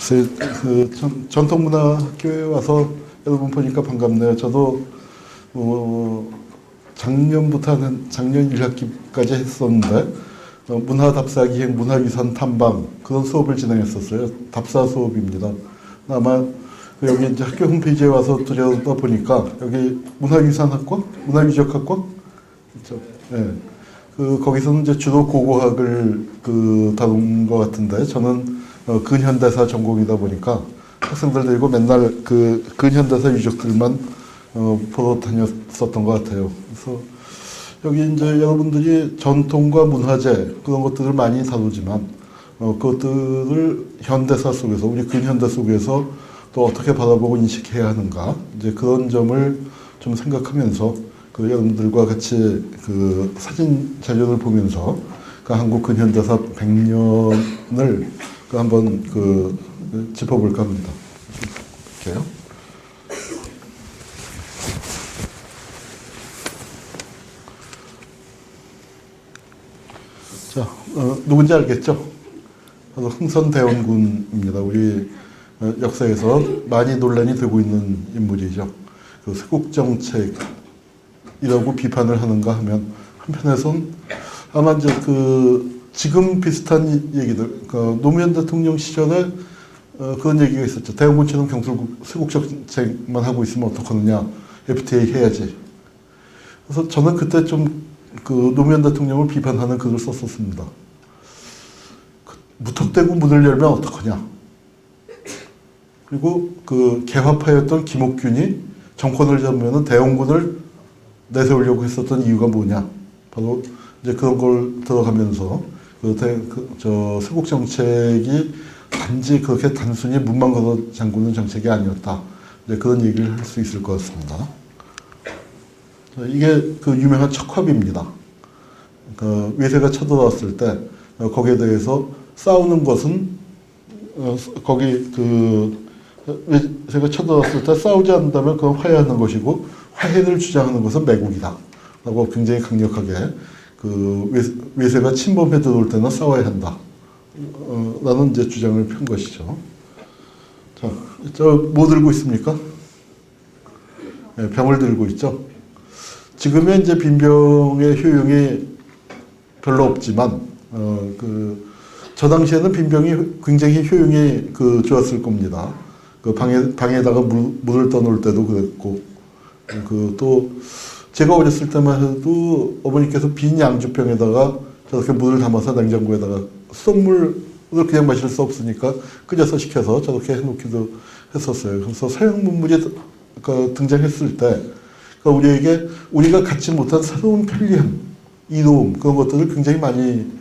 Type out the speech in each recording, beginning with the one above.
글쎄, 전통문화학교에 와서 여러분 보니까 반갑네요. 저도 작년부터 작년 1학기까지 했었는데 문화답사기행 문화유산 탐방 그런 수업을 진행했었어요. 답사 수업입니다. 아마 여기 이제 학교 홈페이지에 와서 들여다 보니까 여기 문화유산학과, 문화유적학과, 그렇죠. 네. 거기서는 이제 주로 고고학을 다룬 것 같은데 저는 근현대사 전공이다 보니까 학생들 데리고 맨날 근현대사 유적들만 보러 다녔었던 것 같아요. 그래서 여기 이제 여러분들이 전통과 문화재 그런 것들을 많이 다루지만 그것들을 현대사 속에서 우리 근현대 속에서 또 어떻게 바라보고 인식해야 하는가 이제 그런 점을 좀 생각하면서 여러분들과 같이 사진 자료를 보면서 한국 근현대사 100년을 한번 짚어볼까 합니다. 볼게요. 자, 누군지 알겠죠? 바로 흥선대원군입니다. 우리 역사에서 많이 논란이 되고 있는 인물이죠. 세국정책이라고 비판을 하는가 하면 한편에선 아마 이제 지금 비슷한 얘기들, 노무현 대통령 시절에 그런 얘기가 있었죠. 대원군처럼 경술국 세국정책만 하고 있으면 어떡하느냐, FTA 해야지. 그래서 저는 그때 좀 노무현 대통령을 비판하는 글을 썼었습니다. 무턱대고 문을 열면 어떡하냐. 그리고 개화파였던 김옥균이 정권을 잡으면 대원군을 내세우려고 했었던 이유가 뭐냐. 바로 이제 그런 걸 들어가면서 세국 정책이 단지 그렇게 단순히 문만 걸어 잠그는 정책이 아니었다. 이제 그런 얘기를 할 수 있을 것 같습니다. 이게 유명한 척화비입니다. 외세가 쳐들어왔을 때 거기에 대해서 싸우는 것은 거기 외세가 쳐들어왔을 때 싸우지 않는다면 그건 화해하는 것이고 화해를 주장하는 것은 매국이다. 라고 굉장히 강력하게 외세가 침범해 들어올 때는 싸워야 한다. 라는 이제 주장을 편 것이죠. 자, 뭐 들고 있습니까? 네, 병을 들고 있죠. 지금의 이제 빈병의 효용이 별로 없지만, 저 당시에는 빈병이 굉장히 효용이 좋았을 겁니다. 방에다가 물을 떠놓을 때도 그랬고, 또 제가 어렸을 때만 해도 어머니께서 빈 양주병에다가 저렇게 물을 담아서 냉장고에다가 수돗물을 그냥 마실 수 없으니까 끓여서 식혀서 저렇게 해놓기도 했었어요. 그래서 서양 문물이 등장했을 때 우리가 갖지 못한 새로운 편리함, 이로움 그런 것들을 굉장히 많이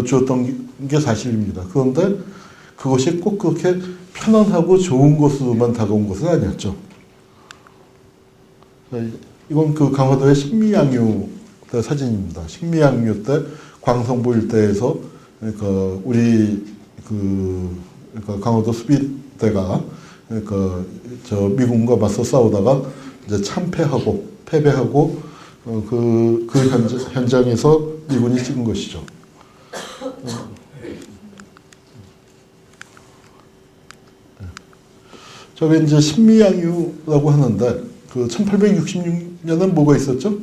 주었던 게 사실입니다. 그런데 그것이 꼭 그렇게 편안하고 좋은 것으로만 다가온 것은 아니었죠. 이건 강화도의 신미양요 때 사진입니다. 신미양요 때 광성보 일대에서 우리 강화도 수비대가 미군과 맞서 싸우다가 이제 패배하고 현장에서 미군이 찍은 것이죠. 저게 이제 신미양유라고 하는데 1866년은 뭐가 있었죠?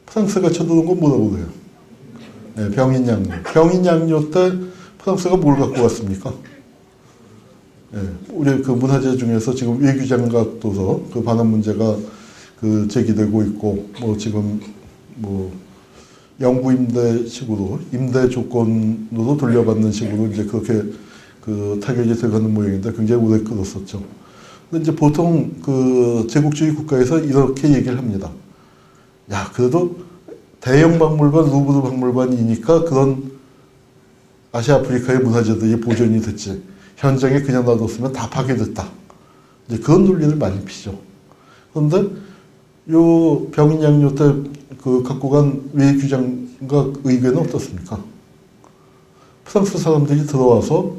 프랑스가 쳐들어온 건 뭐라고 그래요? 네, 병인양요. 병인양요 때 프랑스가 뭘 갖고 왔습니까? 네, 우리 문화재 중에서 지금 외규장각 도서 반환 문제가 제기되고 있고 지금 영구 임대식으로 임대 조건으로 돌려받는 식으로 이제 그렇게 타격이 들어가는 모양인데 굉장히 오래 끌었었죠. 근데 이제 보통 제국주의 국가에서 이렇게 얘기를 합니다. 야, 그래도 대형 박물관, 루브르 박물관이니까 그런 아시아 아프리카의 문화재들이 보존이 됐지. 현장에 그냥 놔뒀으면 다 파괴됐다. 이제 그런 논리를 많이 피죠. 그런데 요 병인양요 때 갖고 간 외규장각 의궤는 어떻습니까? 프랑스 사람들이 들어와서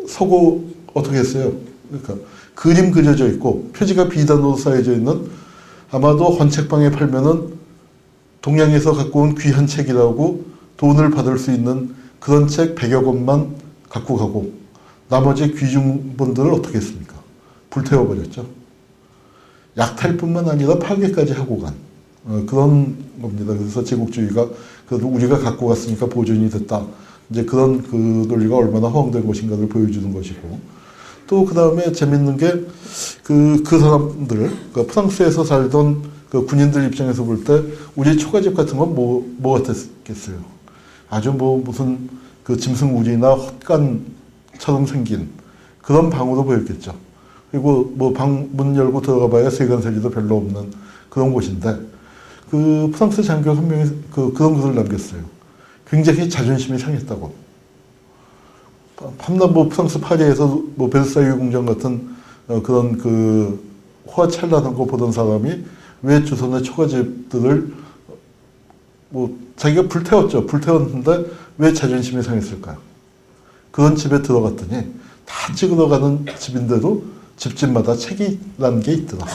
서고 어떻게 했어요? 그러니까 그림 그려져 있고 표지가 비단으로 쌓여져 있는 아마도 헌책방에 팔면은 동양에서 갖고 온 귀한 책이라고 돈을 받을 수 있는 그런 책 100여 권만 갖고 가고 나머지 귀중분들을 어떻게 했습니까? 불태워버렸죠. 약탈뿐만 아니라 파괴까지 하고 간 그런 겁니다. 그래서 제국주의가 그래도 우리가 갖고 갔으니까 보존이 됐다. 이제 그런 그 논리가 얼마나 허황된 것인가를 보여주는 것이고, 또 그 다음에 재밌는 게 그 사람들, 그 프랑스에서 살던 그 군인들 입장에서 볼 때 우리 초가집 같은 건 뭐 같았겠어요. 아주 뭐 무슨 그 짐승우리나 헛간처럼 생긴 그런 방으로 보였겠죠. 그리고 뭐 방 문 열고 들어가 봐야 세간살이도 별로 없는 그런 곳인데, 그 프랑스 장교 한 명이 그런 글을 남겼어요. 굉장히 자존심이 상했다고. 밤낮 프랑스 파리에서 베르사유 궁전 같은 그런 그 호화찬란한 거 보던 사람이 왜 조선의 초가집들을 자기가 불태웠죠. 불태웠는데 왜 자존심이 상했을까요? 그런 집에 들어갔더니 다 찍으러 가는 집인데도 집집마다 책이라는 게 있더라.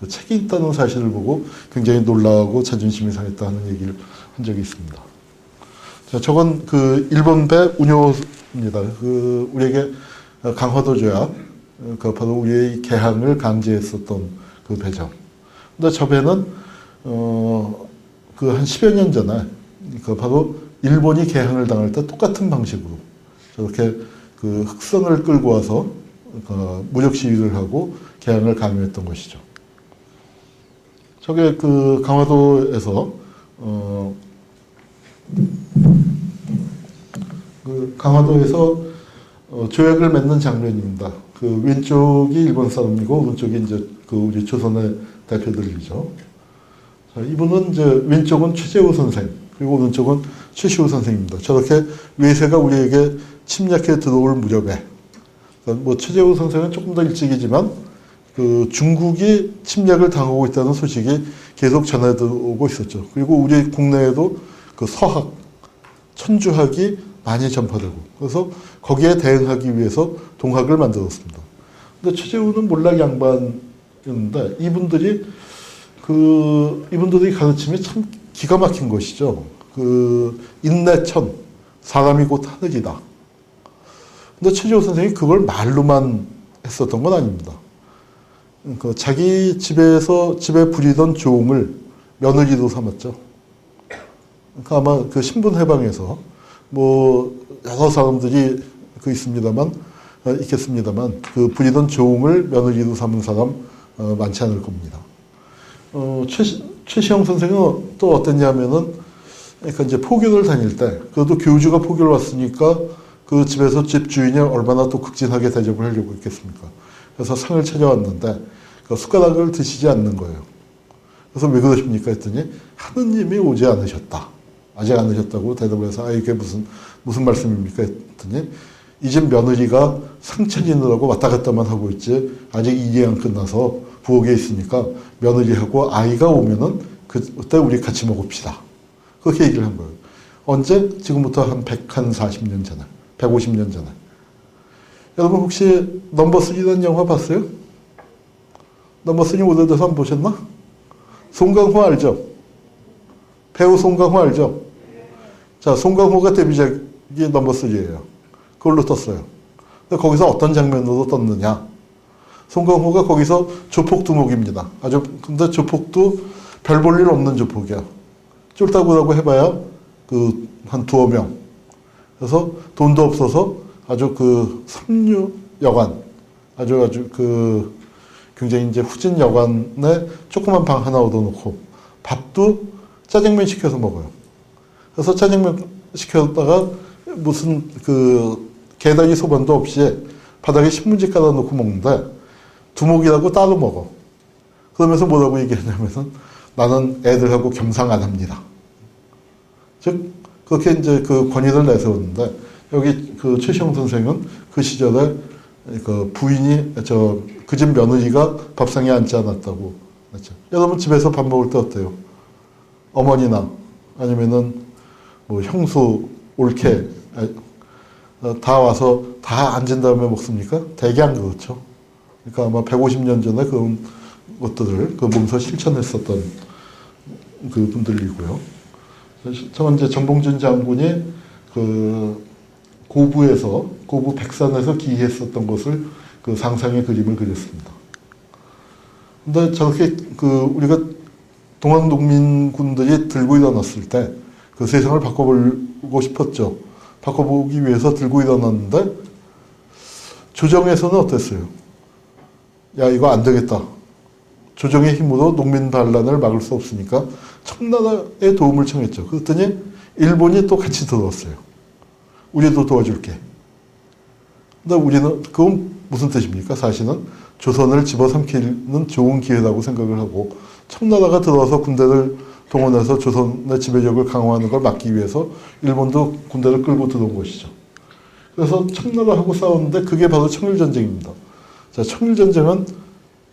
그 책이 있다는 사실을 보고 굉장히 놀라고 자존심이 상했다는 얘기를 한 적이 있습니다. 자, 저건 그 일본 배 운요입니다. 그 우리에게 강화도 조약, 그 바로 우리의 개항을 강제했었던 그 배죠. 근데 저 배는 그 한 10여 년 전에 그 바로 일본이 개항을 당할 때 똑같은 방식으로 저렇게 그 흑선을 끌고 와서 무력 시위를 하고 개항을 강요했던 것이죠. 저게 그 강화도에서 그 강화도에서 조약을 맺는 장면입니다. 그 왼쪽이 일본 사람이고 오른쪽이 이제 그 우리 조선의 대표들이죠. 자, 이분은 이제 왼쪽은 최재우 선생, 그리고 오른쪽은 최시호 선생입니다. 저렇게 외세가 우리에게 침략해 들어올 무렵에, 뭐 최재우 선생은 조금 더 일찍이지만 그 중국이 침략을 당하고 있다는 소식이 계속 전해 들어오고 있었죠. 그리고 우리 국내에도 그 서학, 천주학이 많이 전파되고, 그래서 거기에 대응하기 위해서 동학을 만들었습니다. 근데 최재우는 몰락 양반이었는데 이분들이 가르침이 참 기가 막힌 것이죠. 그 인내천, 사람이 곧 하늘이다. 근데 최재우 선생이 그걸 말로만 했었던 건 아닙니다. 그 자기 집에 부리던 종을 며느리로 삼았죠. 그러니까 아마 그 신분해방에서 여러 사람들이 있겠습니다만 그 부리던 종을 며느리로 삼은 사람 많지 않을 겁니다. 최시영 선생은 또 어땠냐면은, 그러니까 이제 포교를 다닐 때, 그래도 교주가 포교를 왔으니까 그 집에서 집 주인이 얼마나 또 극진하게 대접을 하려고 했겠습니까? 그래서 상을 차려왔는데, 그 숟가락을 드시지 않는 거예요. 그래서 왜 그러십니까? 했더니, 하느님이 오지 않으셨다. 아직 않으셨다고 대답을 해서, 이게 무슨 말씀입니까? 했더니, 이 집 며느리가 상 차리느라고 왔다 갔다만 하고 있지, 아직 일이 안 끝나서 부엌에 있으니까 며느리하고 아이가 오면은 그때 우리 같이 먹읍시다. 그렇게 얘기를 한 거예요. 언제? 지금부터 한 140년 전에, 150년 전에. 여러분 혹시 넘버 3라는 영화 봤어요? 넘버 3 오래돼서 안 보셨나? 송강호 알죠? 배우 송강호 알죠? 자, 송강호가 데뷔작이 넘버 3예요. 그걸로 떴어요. 근데 거기서 어떤 장면으로 떴느냐? 송강호가 거기서 조폭 두목입니다. 근데 조폭도 별 볼 일 없는 조폭이야. 쫄따구라고 해봐야 한 두어 명. 그래서 돈도 없어서 아주 삼류 여관, 굉장히 이제 후진 여관에 조그만 방 하나 얻어놓고 밥도 짜장면 시켜서 먹어요. 그래서 짜장면 시켰다가 무슨 개다리 소반도 없이 바닥에 신문지 깔아놓고 먹는데 두목이라고 따로 먹어. 그러면서 뭐라고 얘기하냐면은 나는 애들하고 겸상 안 합니다. 즉 그렇게 이제 권위를 내세웠는데, 여기 최시영 선생은 그 시절에 부인이 그 집 며느리가 밥상에 앉지 않았다고 했죠. 여러분 집에서 밥 먹을 때 어때요? 어머니나 아니면은 형수, 올케 다 와서 다 앉은 다음에 먹습니까? 대개 안 그렇죠. 그러니까 아마 150년 전에 그런 것들을 몸소 실천했었던 분들이고요. 저는 이제 정봉준 장군이 고부 백산에서 기이했었던 것을 그 상상의 그림을 그렸습니다. 근데 저렇게 우리가 동학농민군들이 들고 일어났을 때 그 세상을 바꿔보고 싶었죠. 바꿔보기 위해서 들고 일어났는데 조정에서는 어땠어요? 야, 이거 안 되겠다. 조정의 힘으로 농민 반란을 막을 수 없으니까 청나라의 도움을 청했죠. 그랬더니 일본이 또 같이 들어왔어요. 우리도 도와줄게. 근데 우리는 그건 무슨 뜻입니까? 사실은 조선을 집어삼키는 좋은 기회라고 생각을 하고 청나라가 들어와서 군대를 동원해서 조선의 지배력을 강화하는 걸 막기 위해서 일본도 군대를 끌고 들어온 것이죠. 그래서 청나라하고 싸웠는데 그게 바로 청일전쟁입니다. 자, 청일전쟁은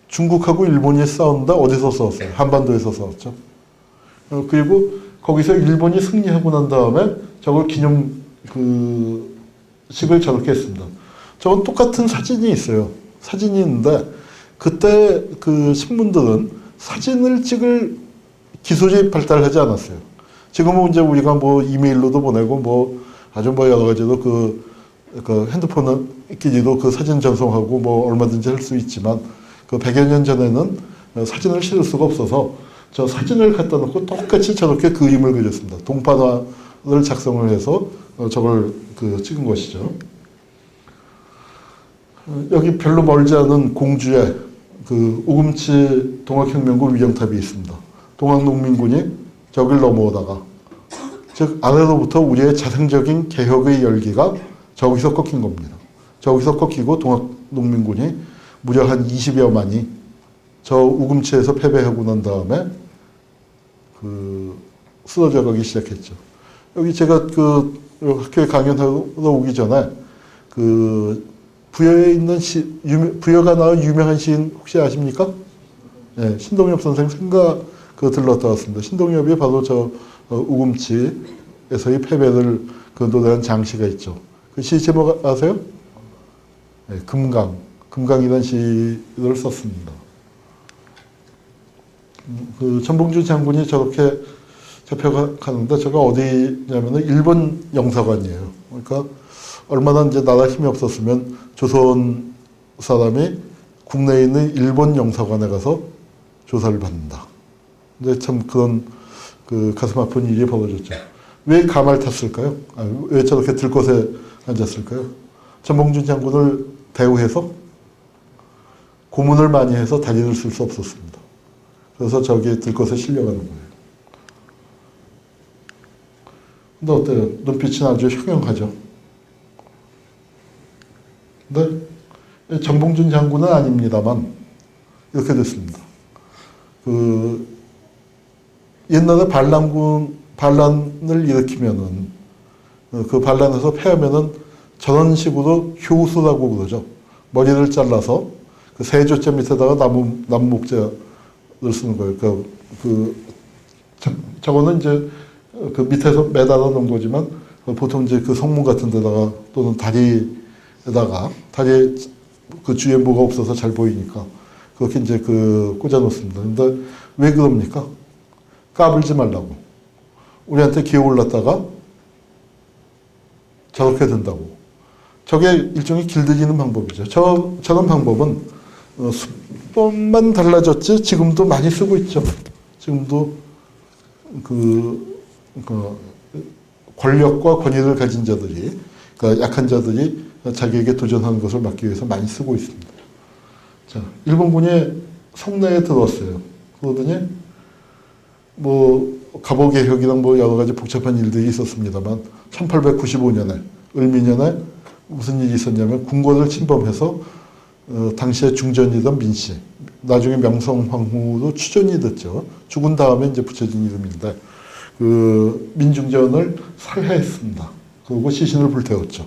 중국하고 일본이 싸웠는데 어디서 싸웠어요? 한반도에서 싸웠죠. 그리고 거기서 일본이 승리하고 난 다음에 저걸 기념식을 저렇게 했습니다. 저건 똑같은 사진이 있어요. 사진이 있는데 그때 그 신문들은 사진을 찍을 기술이 발달하지 않았어요. 지금은 이제 우리가 뭐 이메일로도 보내고 뭐 아주 뭐 여러 가지로 그 핸드폰을 끼리도 그 사진 전송하고 뭐 얼마든지 할 수 있지만 그 100여 년 전에는 사진을 실을 수가 없어서 저 사진을 갖다 놓고 똑같이 저렇게 그림을 그렸습니다. 동판화를 작성을 해서 저걸 찍은 것이죠. 여기 별로 멀지 않은 공주에 우금치 동학혁명군 위령탑이 있습니다. 동학농민군이 저길 넘어오다가 즉 아래로부터 우리의 자생적인 개혁의 열기가 저기서 꺾인 겁니다. 저기서 꺾이고 동학농민군이 무려 한 20여만이 저 우금치에서 패배하고 난 다음에 쓰러져 가기 시작했죠. 여기 제가 학교에 강연하러 오기 전에 부여에 있는 부여가 나온 유명한 시인 혹시 아십니까? 네, 신동엽 선생 생가 들렀다 왔습니다. 신동엽이 바로 저 우금치에서의 패배를 노래한 장시가 있죠. 그 시 제목 아세요? 네, 금강이라는 시를 썼습니다. 전봉주 장군이 저렇게 잡혀가는데 저가 어디냐면은 일본 영사관이에요. 그러니까 얼마나 이제 나라 힘이 없었으면 조선 사람이 국내에 있는 일본 영사관에 가서 조사를 받는다. 근데 참 그런 가슴 아픈 일이 벌어졌죠. 왜 가말 탔을까요? 왜 저렇게 들것에 앉았을까요? 전봉준 장군을 대우해서 고문을 많이 해서 다리를 쓸 수 없었습니다. 그래서 저기 들것에 실려가는 거예요. 근데 어때요? 눈빛은 아주 형형하죠. 근데 전봉준 장군은 아닙니다만 이렇게 됐습니다. 옛날에 반란을 일으키면은 그 반란에서 패하면은 저런 식으로 효수라고 그러죠. 머리를 잘라서 그 세조째 밑에다가 나무 목재를 쓰는 거예요. 저거는 이제 그 밑에서 매달아 놓은 거지만 보통 이제 그 성문 같은 데다가 또는 다리에다가 다리에 그 주위에 뭐가 없어서 잘 보이니까 그렇게 이제 꽂아 놓습니다. 근데 왜 그럽니까? 까불지 말라고. 우리한테 기어 올랐다가 저렇게 된다고. 저게 일종의 길들이는 방법이죠. 저런 방법은 수법만 달라졌지 지금도 많이 쓰고 있죠. 지금도 권력과 권위를 가진 자들이, 그러니까 약한 자들이 자기에게 도전하는 것을 막기 위해서 많이 쓰고 있습니다. 자, 일본군이 성내에 들어왔어요. 그러더니 갑오개혁이랑 여러 가지 복잡한 일들이 있었습니다만 1895년에 을미년에 무슨 일이 있었냐면 궁궐을 침범해서 당시에 중전이던 민씨, 나중에 명성황후로 추전이 됐죠. 죽은 다음에 이제 붙여진 이름인데 민중전을 살해했습니다. 그리고 시신을 불태웠죠.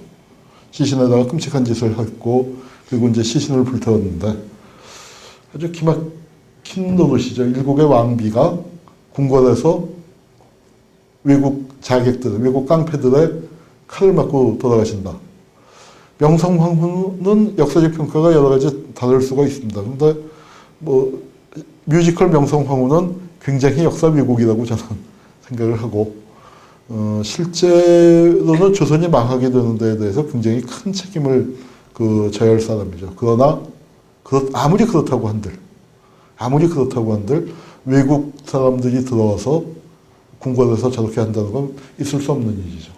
시신에다가 끔찍한 짓을 했고 그리고 이제 시신을 불태웠는데 아주 기막힌 노릇이죠. 일국의 왕비가 궁궐에서 외국 자객들, 외국 깡패들의 칼을 맞고 돌아가신다. 명성황후는 역사적 평가가 여러 가지 다를 수가 있습니다. 근데 뮤지컬 명성황후는 굉장히 역사 왜곡이라고 저는 생각을 하고, 실제로는 조선이 망하게 되는 데에 대해서 굉장히 큰 책임을 져야 할 사람이죠. 그러나 아무리 그렇다고 한들 외국 사람들이 들어와서 궁궐에서 저렇게 한다는 건 있을 수 없는 일이죠.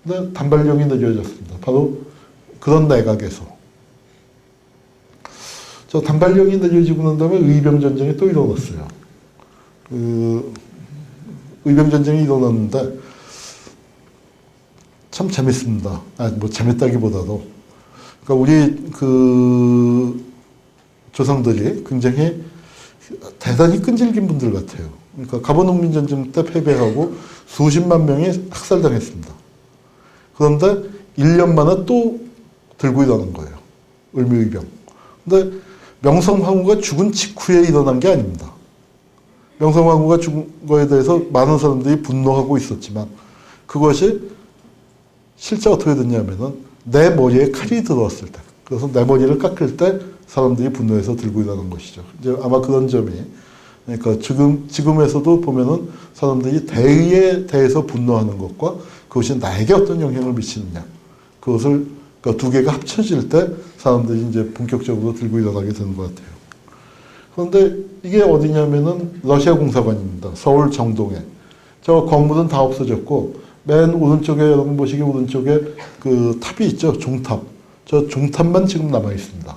근데 단발령이 내려졌습니다. 바로 그런 내각에서. 저 단발령이 내려지고 난 다음에 의병전쟁이 또 일어났어요. 의병전쟁이 일어났는데 참 재밌습니다. 뭐 재밌다기보다도. 그러니까 우리 조상들이 굉장히 대단히 끈질긴 분들 같아요. 그러니까 갑오농민전쟁 때 패배하고 수십만 명이 학살당했습니다. 그런데 1년 만에 또 들고 일어난 거예요. 을미의병. 근데 명성황후가 죽은 직후에 일어난 게 아닙니다. 명성황후가 죽은 거에 대해서 많은 사람들이 분노하고 있었지만 그것이 실제 어떻게 됐냐면은 내 머리에 칼이 들어왔을 때, 그래서 내 머리를 깎을 때 사람들이 분노해서 들고 일어난 것이죠. 이제 아마 그런 점이, 그러니까 지금에서도 보면은 사람들이 대의에 대해서 분노하는 것과 그것이 나에게 어떤 영향을 미치느냐, 그것을, 그러니까 두 개가 합쳐질 때 사람들이 이제 본격적으로 들고 일어나게 되는 것 같아요. 그런데 이게 어디냐면은 러시아 공사관입니다. 서울 정동에. 저 건물은 다 없어졌고, 맨 오른쪽에, 여러분 보시기 오른쪽에 그 탑이 있죠. 종탑. 저 종탑만 지금 남아 있습니다.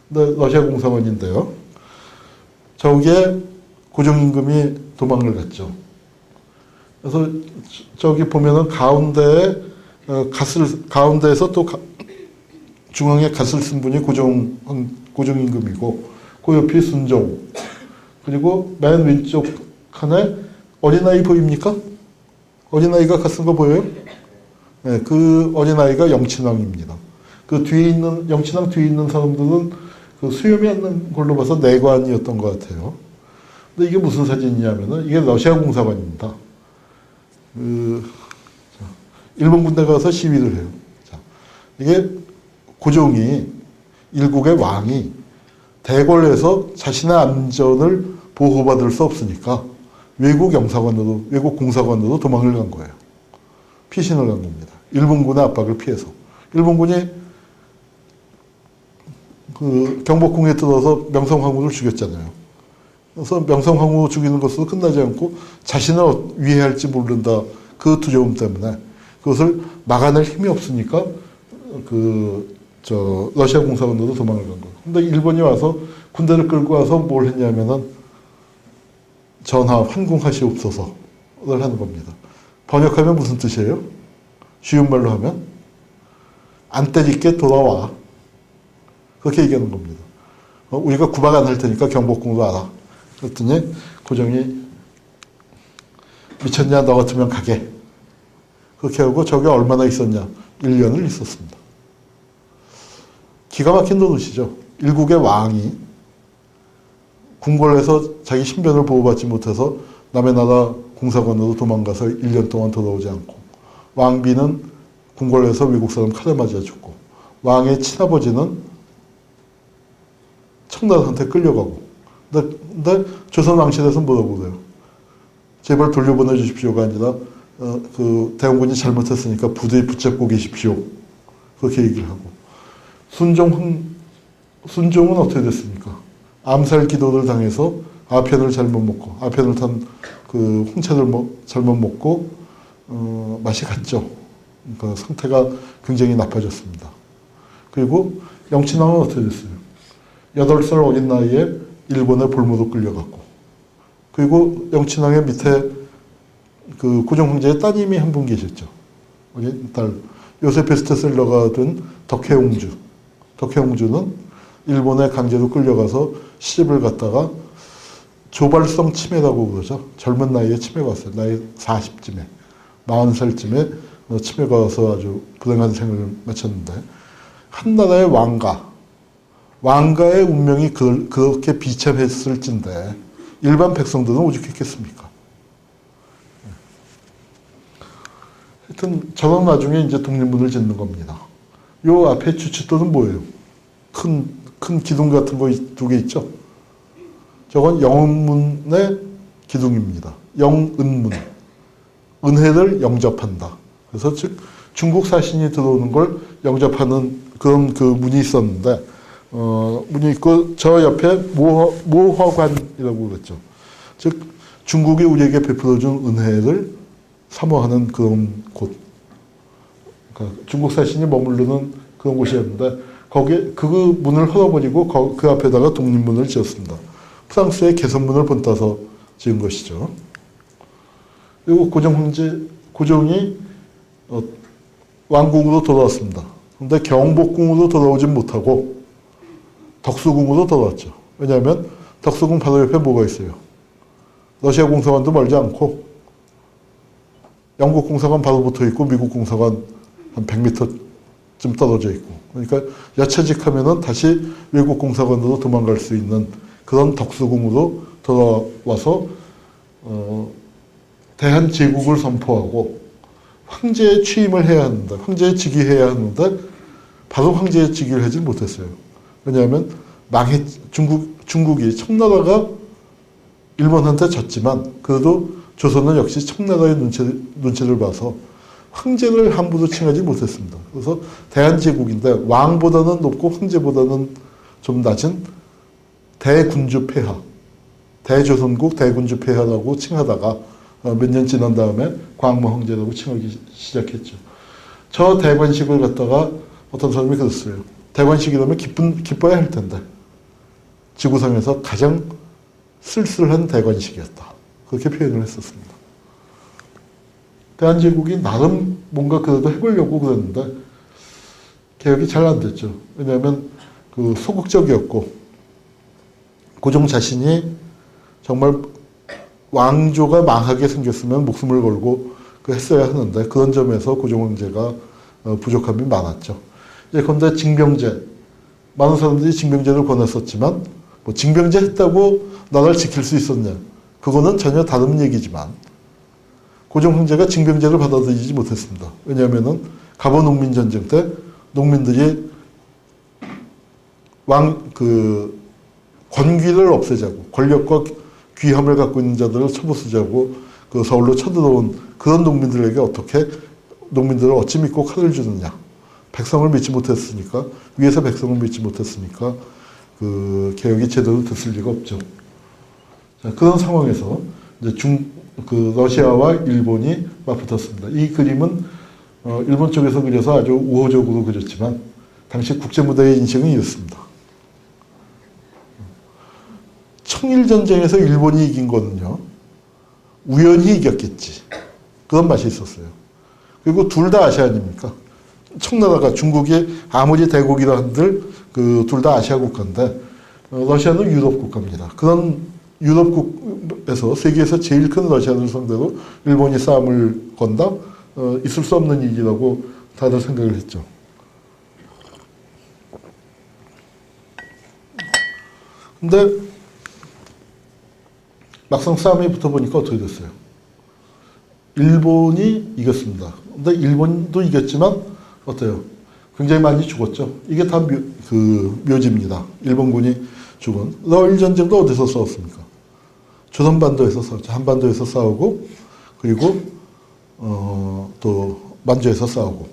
근데 러시아 공사관인데요. 저기에 고종임금이 도망을 갔죠. 그래서 저기 보면은 가운데에 가운데에서 또 중앙에 갓을 쓴 분이 고종임금이고, 그 옆이 순종. 그리고 맨 왼쪽 칸에 어린아이 보입니까? 어린아이가 갓 쓴 거 보여요? 네, 그 어린아이가 영친왕입니다. 그 뒤에 있는, 영친왕 뒤에 있는 사람들은 그 수염이 있는 걸로 봐서 내관이었던 것 같아요. 근데 이게 무슨 사진이냐면은, 이게 러시아 공사관입니다. 일본 군대 가서 시위를 해요. 자, 이게 고종이, 일국의 왕이 대궐에서 자신의 안전을 보호받을 수 없으니까 외국 영사관으로, 외국 공사관으로 도망을 간 거예요. 피신을 간 겁니다. 일본군의 압박을 피해서. 일본군이 그 경복궁에 들어서 명성황후를 죽였잖아요. 그래서 명성황후 죽이는 것으로 끝나지 않고 자신을 위해할지 모른다. 그 두려움 때문에 그것을 막아낼 힘이 없으니까 러시아 공사관으로 도망을 간 거예요. 근데 일본이 와서 군대를 끌고 와서 뭘 했냐면은 전하 환궁하시옵소서를 하는 겁니다. 번역하면 무슨 뜻이에요? 쉬운 말로 하면 안 때릴게 돌아와. 그렇게 얘기하는 겁니다. 우리가 구박 안 할 테니까 경복궁으로 와라. 그랬더니 고종이 미쳤냐, 너 같으면 가게. 그렇게 하고 저게 얼마나 있었냐? 1년을 있었습니다. 기가 막힌 노릇이죠. 일국의 왕이 궁궐에서 자기 신변을 보호받지 못해서 남의 나라 공사관으로 도망가서 1년 동안 돌아오지 않고, 왕비는 궁궐에서 외국 사람 칼에 맞아 죽고, 왕의 친아버지는 청나라한테 끌려가고. 근데 조선 왕실에서는 뭐라고 그래요? 제발 돌려보내 주십시오가 아니라 대원군이 잘못했으니까 부대에 붙잡고 계십시오. 그렇게 얘기를 하고. 순종은 어떻게 됐습니까? 암살 기도를 당해서 아편을 잘못 먹고, 아편을 탄 그 홍차를 잘못 먹고 맛이 갔죠. 그러니까 상태가 굉장히 나빠졌습니다. 그리고 영친왕은 어떻게 됐어요? 8살 어린 나이에 일본의 볼모로 끌려갔고, 그리고 영친왕의 밑에 그 고종 황제의 따님이 한 분 계셨죠. 어린 딸, 요새 베스트셀러가 된 덕혜옹주. 덕혜옹주는 일본에 강제로 끌려가서 시집을 갔다가 조발성 치매라고 그러죠. 젊은 나이에 치매가 왔어요. 나이 40쯤에, 40살쯤에 치매가 와서 아주 불행한 생을 마쳤는데, 한나라의 왕가의 운명이 그렇게 비참했을진데 일반 백성들은 오죽했겠습니까? 하여튼 저런 나중에 이제 독립문을 짓는 겁니다. 요 앞에 주춧돌은 뭐예요? 큰 기둥 같은 거 2개 있죠? 저건 영흥문의 기둥입니다. 영은문. 은혜를 영접한다. 그래서 즉 중국 사신이 들어오는 걸 영접하는 그런 그 문이 있었는데 문이 있고 저 옆에 모화관이라고 그랬죠. 즉 중국이 우리에게 베풀어준 은혜를 사모하는 그런 곳. 그러니까 중국 사신이 머무르는 그런 곳이었는데 거기에 그 문을 헐어버리고 그 앞에다가 독립문을 지었습니다. 프랑스의 개선문을 본따서 지은 것이죠. 그리고 고종이 왕궁으로 돌아왔습니다. 그런데 경복궁으로 돌아오진 못하고 덕수궁으로 돌아왔죠. 왜냐하면 덕수궁 바로 옆에 뭐가 있어요? 러시아 공사관도 멀지 않고 영국 공사관 바로 붙어 있고 미국 공사관 한 100m쯤 떨어져 있고 그러니까 여차직하면은 다시 외국 공사관으로 도망갈 수 있는 그런 덕수궁으로 돌아와서 대한제국을 선포하고 황제의 취임을 해야 하는데 황제의 즉위해야 하는데 바로 황제의 즉위를 하지 못했어요. 왜냐하면 중국이 청나라가 일본한테 졌지만 그래도 조선은 역시 청나라의 눈치를 봐서 황제를 함부로 칭하지 못했습니다. 그래서 대한제국인데 왕보다는 높고 황제보다는 좀 낮은 대군주폐하, 대조선국 대군주폐하라고 칭하다가 몇 년 지난 다음에 광무 황제라고 칭하기 시작했죠. 저 대관식을 갖다가 어떤 사람이 그랬어요. 대관식이라면 기뻐야 할 텐데 지구상에서 가장 쓸쓸한 대관식이었다. 그렇게 표현을 했었습니다. 대한제국이 나름 뭔가 그래도 해보려고 그랬는데 개혁이 잘 안 됐죠. 왜냐하면 그 소극적이었고 고종 자신이 정말 왕조가 망하게 생겼으면 목숨을 걸고 했어야 하는데 그런 점에서 고종 황제가 부족함이 많았죠. 그런데 징병제, 많은 사람들이 징병제를 권했었지만 뭐 징병제 했다고 나라를 지킬 수 있었냐? 그거는 전혀 다른 얘기지만 고종 황제가 징병제를 받아들이지 못했습니다. 왜냐하면은 갑오 농민전쟁 때 농민들이 권귀를 없애자고 권력과 귀함을 갖고 있는 자들을 처부수자고 그 서울로 쳐들어온 그런 농민들에게 어떻게 농민들을 어찌 믿고 칼을 주느냐. 백성을 믿지 못했으니까 위에서 백성을 믿지 못했으니까 그 개혁이 제대로 됐을 리가 없죠. 자, 그런 상황에서 이제 러시아와 일본이 맞붙었습니다. 이 그림은 일본 쪽에서 그려서 아주 우호적으로 그렸지만 당시 국제무대의 인식은 이렇습니다. 청일전쟁에서 일본이 이긴 거는요, 우연히 이겼겠지. 그런 맛이 있었어요. 그리고 둘 다 아시아 아닙니까? 청나라가 중국이 아무리 대국이라 한들 둘 다 아시아 국가인데 러시아는 유럽 국가입니다. 그런 유럽국에서 세계에서 제일 큰 러시아를 상대로 일본이 싸움을 건다? 있을 수 없는 일이라고 다들 생각을 했죠. 근데 막상 싸움에 붙어보니까 어떻게 됐어요? 일본이 이겼습니다. 근데 일본도 이겼지만 어때요? 굉장히 많이 죽었죠. 이게 다 묘지입니다. 일본군이 죽은. 러일 전쟁도 어디서 싸웠습니까? 조선반도에서 싸웠죠. 한반도에서 싸우고 그리고 또 만주에서 싸우고.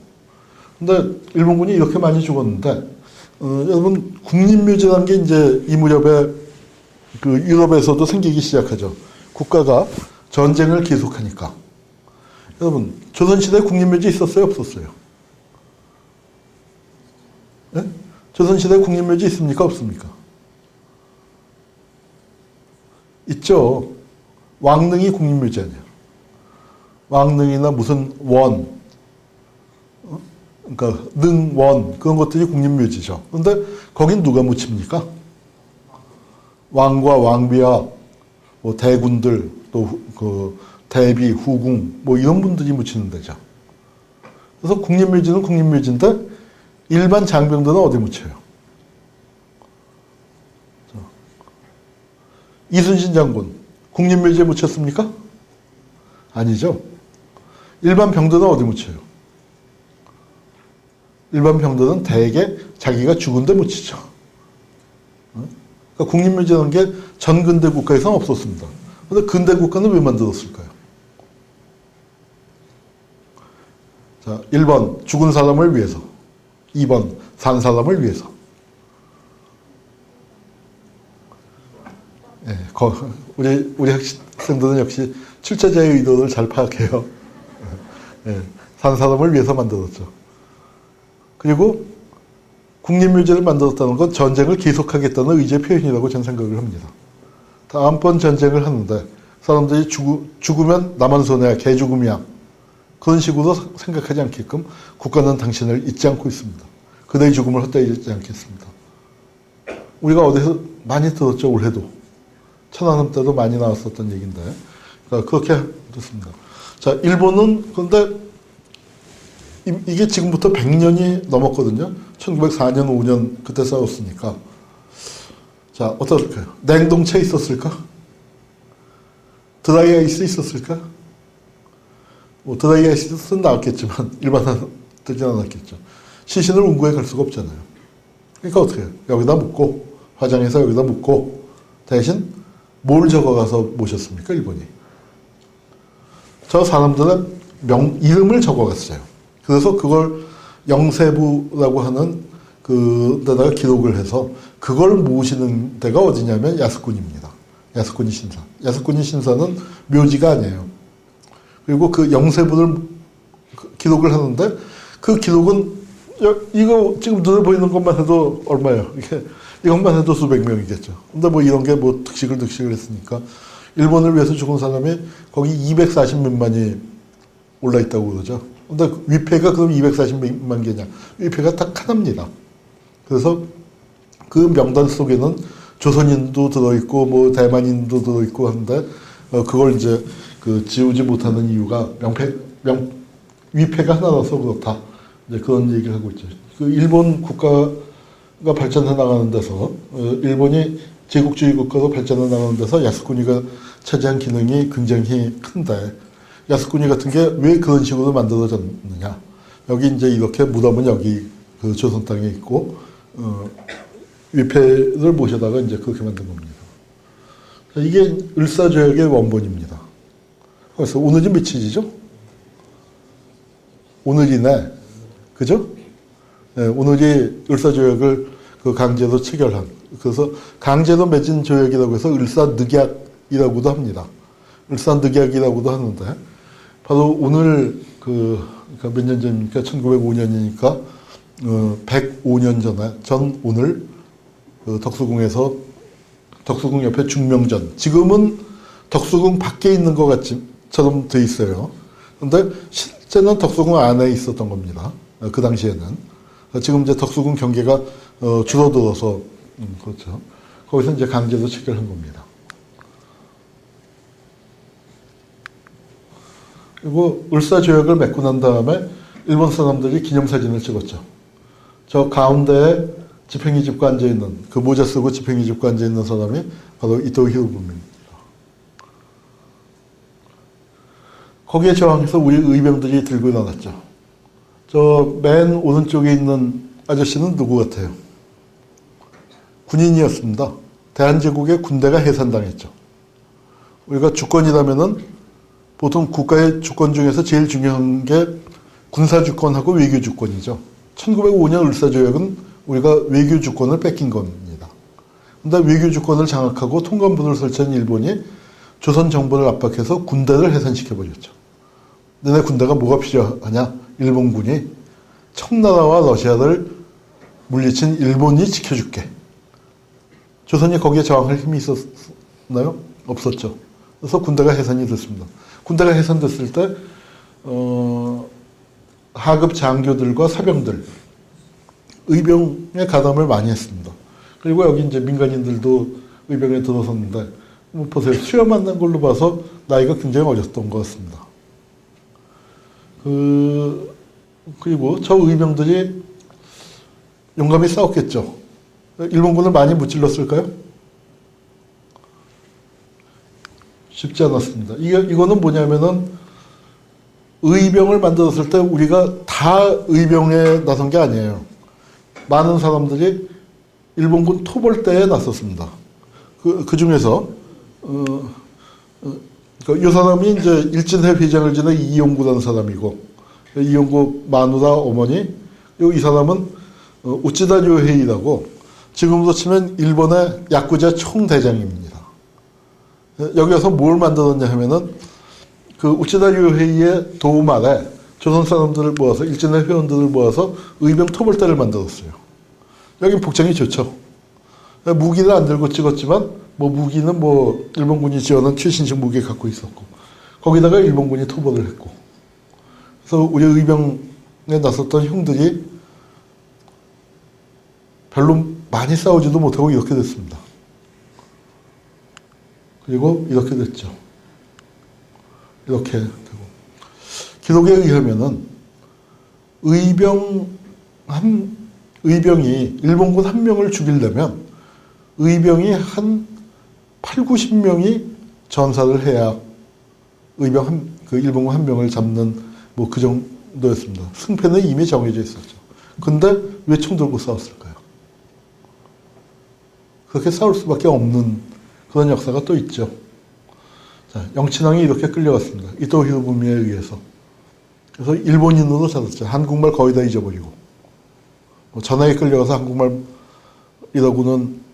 근데 일본군이 이렇게 많이 죽었는데 여러분 국립묘지라는 게 이제 이 무렵에 유럽에서도 생기기 시작하죠. 국가가 전쟁을 계속하니까. 여러분 조선시대에 국립묘지 있었어요? 없었어요? 네? 조선시대에 국립묘지 있습니까? 없습니까? 있죠. 왕릉이 국립묘지 아니에요. 왕릉이나 무슨 원, 그러니까 능원 그런 것들이 국립묘지죠. 그런데 거긴 누가 묻힙니까? 왕과 왕비와 뭐 대군들 또 대비, 후궁 뭐 이런 분들이 묻히는 데죠. 그래서 국립묘지는 국립묘지인데 일반 장병들은 어디 묻혀요? 이순신 장군 국립묘지에 묻혔습니까? 아니죠. 일반 병들은 어디 묻혀요? 일반 병들은 대개 자기가 죽은 데 묻히죠. 그러니까 국립묘지라는 게 전근대 국가에서는 없었습니다. 근데 근대 국가는 왜 만들었을까요? 자, 1번 죽은 사람을 위해서, 2번 산 사람을 위해서. 예, 우리 학생들은 역시 출제자의 의도를 잘 파악해요. 예, 산 사람을 위해서 만들었죠. 그리고 국립묘지를 만들었다는 건 전쟁을 계속하겠다는 의지의 표현이라고 저는 생각을 합니다. 다음번 전쟁을 하는데 사람들이 죽으면 나만 손해야, 개 죽음이야. 그런 식으로 생각하지 않게끔 국가는 당신을 잊지 않고 있습니다. 그대의 죽음을 헛되이 잊지 않겠습니다. 우리가 어디서 많이 들었죠, 올해도. 천안함 때도 많이 나왔었던 얘기인데. 그러니까 그렇게 됐습니다. 자, 일본은 근데 이게 지금부터 100년이 넘었거든요. 1904년, 5년 그때 싸웠으니까. 자, 어떨까요? 냉동체 있었을까? 드라이 아이스 있었을까? 뭐 드라이 아이스는 나왔겠지만 일반화되진 않았겠죠. 시신을 운구해 갈 수가 없잖아요. 그러니까 어떻게 해요? 여기다 묻고, 화장해서 여기다 묻고, 대신 뭘 적어가서 모셨습니까, 일본이? 저 사람들은 이름을 적어갔어요. 그래서 그걸 영세부라고 하는 그 데다가 기록을 해서 그걸 모시는 데가 어디냐면 야스쿠니입니다. 야스쿠니 신사. 야스쿠니 신사는 묘지가 아니에요. 그리고 그 영세부를 기록을 하는데 그 기록은 이거 지금 눈에 보이는 것만 해도 얼마예요? 이것만 해도 수백 명이겠죠. 근데 뭐 이런 게 뭐 득식을 했으니까 일본을 위해서 죽은 사람이 거기 240몇만이 올라 있다고 그러죠. 근데 위패가 그럼 240만 개냐? 위패가 딱 하나입니다. 그래서 그 명단 속에는 조선인도 들어있고 뭐 대만인도 들어있고 하는데 그걸 이제 지우지 못하는 이유가 위패가 하나라서 그렇다. 이제 그런 얘기를 하고 있죠. 그 일본 국가가 발전해 나가는 데서 일본이 제국주의 국가로 발전해 나가는 데서 야스쿠니가 차지한 기능이 굉장히 큰데 야스쿠니 같은 게 왜 그런 식으로 만들어졌느냐. 여기 이제 이렇게 무덤은 여기 그 조선 땅에 있고, 위패를 모셔다가 이제 그렇게 만든 겁니다. 이게 을사조약의 원본입니다. 그래서 오늘이 며칠이죠? 오늘이네. 그죠? 네, 오늘이 을사조약을 그 강제로 체결한. 그래서 강제로 맺은 조약이라고 해서 을사늑약이라고도 합니다. 을사늑약이라고도 하는데, 바로 오늘 그러니까 몇 년 전입니까? 1905년이니까 105년 전 오늘 덕수궁에서 덕수궁 옆에 중명전. 지금은 덕수궁 밖에 있는 것 같처럼 돼 있어요. 그런데 실제는 덕수궁 안에 있었던 겁니다. 그 당시에는. 지금 이제 덕수궁 경계가 줄어들어서 그렇죠. 거기서 이제 강제로 체결한 겁니다. 그리고 을사조약을 맺고 난 다음에 일본 사람들이 기념사진을 찍었죠. 저 가운데에 집행이 짚고 앉아있는, 그 모자 쓰고 집행이 짚고 앉아있는 사람이 바로 이토 히로부미입니다. 거기에 저항해서 우리 의병들이 들고 일어났죠. 저 맨 오른쪽에 있는 아저씨는 누구 같아요? 군인이었습니다. 대한제국의 군대가 해산당했죠. 우리가 주권이라면은 보통 국가의 주권 중에서 제일 중요한 게 군사주권하고 외교주권이죠. 1905년 을사조약은 우리가 외교주권을 뺏긴 겁니다. 근데 외교주권을 장악하고 통감부를 설치한 일본이 조선 정부를 압박해서 군대를 해산시켜버렸죠. 너네 군대가 뭐가 필요하냐? 일본군이 청나라와 러시아를 물리친 일본이 지켜줄게. 조선이 거기에 저항할 힘이 있었나요? 없었죠. 그래서 군대가 해산이 됐습니다. 군대가 해산됐을 때 하급 장교들과 사병들, 의병에 가담을 많이 했습니다. 그리고 여기 이제 민간인들도 의병에 들어섰는데, 뭐 보세요. 수여 만난 걸로 봐서 나이가 굉장히 어렸던 것 같습니다. 그리고 저 의병들이 용감히 싸웠겠죠. 일본군을 많이 무찔렀을까요? 쉽지 않았습니다. 이거는 뭐냐면은 의병을 만들었을 때 우리가 다 의병에 나선 게 아니에요. 많은 사람들이 일본군 토벌대에 나섰습니다. 그 중에서 이 사람이 이제 일진회 회장을 지낸 이용구라는 사람이고, 이용구 마누라 어머니, 이 사람은 우찌다 료헤이라고 지금으로 치면 일본의 야쿠자 총대장입니다. 여기 와서 뭘 만들었냐 하면은 그 우찌다 료헤이의 도움 아래 조선 사람들을 모아서 일진회 회원들을 모아서 의병 토벌대를 만들었어요. 여긴 복장이 좋죠. 무기를 안 들고 찍었지만 뭐 무기는 뭐 일본군이 지어놓은 최신식 무기 갖고 있었고 거기다가 일본군이 토벌을 했고 그래서 우리 의병에 나섰던 형들이 별로 많이 싸우지도 못하고 이렇게 됐습니다. 그리고 이렇게 됐죠. 이렇게 되고 기록에 의하면은 의병이 일본군 한 명을 죽이려면 의병이 한 8, 90명이 전사를 해야 일본군 한 명을 잡는 뭐 그 정도였습니다. 승패는 이미 정해져 있었죠. 근데 왜 총 들고 싸웠을까요? 그렇게 싸울 수밖에 없는 그런 역사가 또 있죠. 자, 영친왕이 이렇게 끌려갔습니다. 이토 히로부미에 의해서. 그래서 일본인으로 잡았죠. 한국말 거의 다 잊어버리고. 뭐 전화에 끌려가서 한국말 이러고는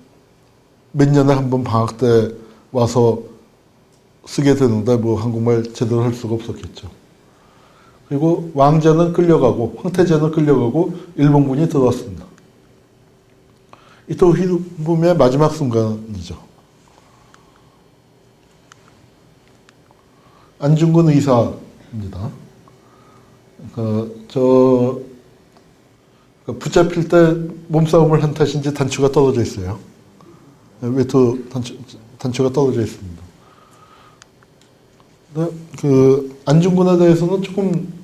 몇 년에 한 번 방학 때 와서 쓰게 되는데 뭐 한국말 제대로 할 수가 없었겠죠. 그리고 왕자는 끌려가고 황태자는 끌려가고 일본군이 들어왔습니다. 이토 히로부미의 마지막 순간이죠. 안중근 의사입니다. 붙잡힐 때 몸싸움을 한 탓인지 단추가 떨어져 있어요. 외투 단추가 떨어져 있습니다. 근데 안중근에 대해서는 조금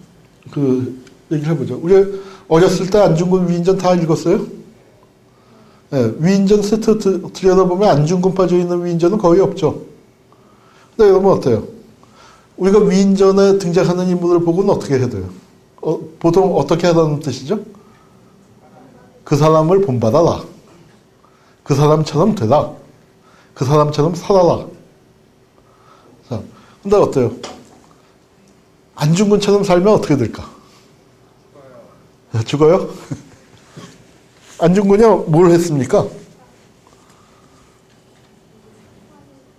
얘기를 해보죠. 우리 어렸을 때 안중근 위인전 다 읽었어요? 네, 위인전 세트 들여다보면 안중근 빠져있는 위인전은 거의 없죠. 근데 여러분 어때요? 우리가 위인전에 등장하는 인물을 보고는 어떻게 해야 돼요? 보통 어떻게 하라는 뜻이죠? 그 사람을 본받아라. 그 사람처럼 되라. 그 사람처럼 살아라. 자, 근데 어때요? 안중근처럼 살면 어떻게 될까? 죽어요? 안중근이 뭘 했습니까?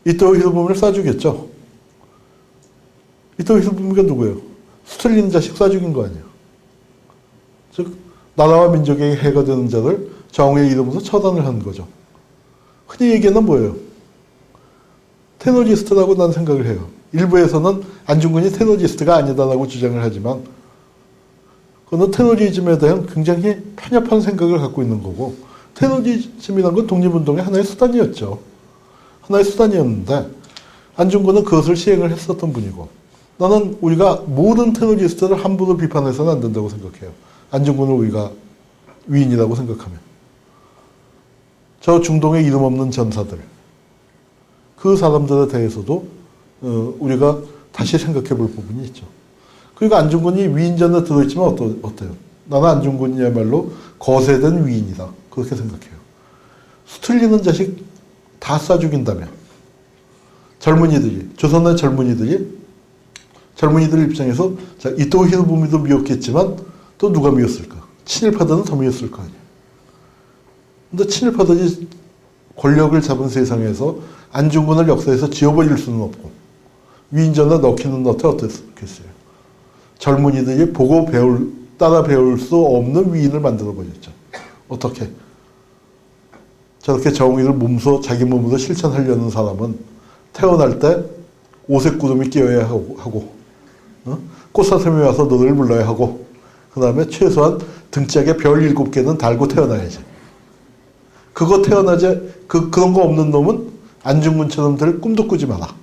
이토 히로부미를 쏴주겠죠. 이토 히로부미가 누구예요? 스탈린 자식 쏴 죽인 거 아니에요. 즉 나라와 민족에게 해가 되는 자를 정의의 이름으로 처단을 하는 거죠. 흔히 얘기하는 뭐예요? 테러리스트라고 난 생각을 해요. 일부에서는 안중근이 테러리스트가 아니다라고 주장을 하지만 그는 테러리즘에 대한 굉장히 편협한 생각을 갖고 있는 거고 테러리즘이란 건 독립운동의 하나의 수단이었죠. 하나의 수단이었는데 안중근은 그것을 시행을 했었던 분이고 나는 우리가 모든 테러리스트를 함부로 비판해서는 안 된다고 생각해요. 안중근을 우리가 위인이라고 생각하면. 저 중동의 이름 없는 전사들 그 사람들에 대해서도 우리가 다시 생각해 볼 부분이 있죠. 그리고 안중근이 위인전에 들어있지만 어때요? 나는 안중근이야말로 거세된 위인이다. 그렇게 생각해요. 수틀리는 자식 다 쏴 죽인다면 젊은이들이 조선의 젊은이들 입장에서 자, 이토 히로부미도 미웠겠지만 또 누가 미웠을까? 친일파들은 더 미웠을 거 아니에요. 근데 친일파들이 권력을 잡은 세상에서 안중근을 역사에서 지워버릴 수는 없고 위인전에 넣기는 넣되 어땠겠어요? 젊은이들이 보고 따라 배울 수 없는 위인을 만들어버렸죠. 어떻게? 저렇게 정의를 자기 몸으로 실천하려는 사람은 태어날 때 오색 구름이 끼어야 하고 꽃사슴이 와서 노래를 불러야 하고 그 다음에 최소한 등짝에 별 7개는 달고 태어나야지. 그거 태어나지 그런 거 없는 놈은 안중근처럼 될 꿈도 꾸지 마라.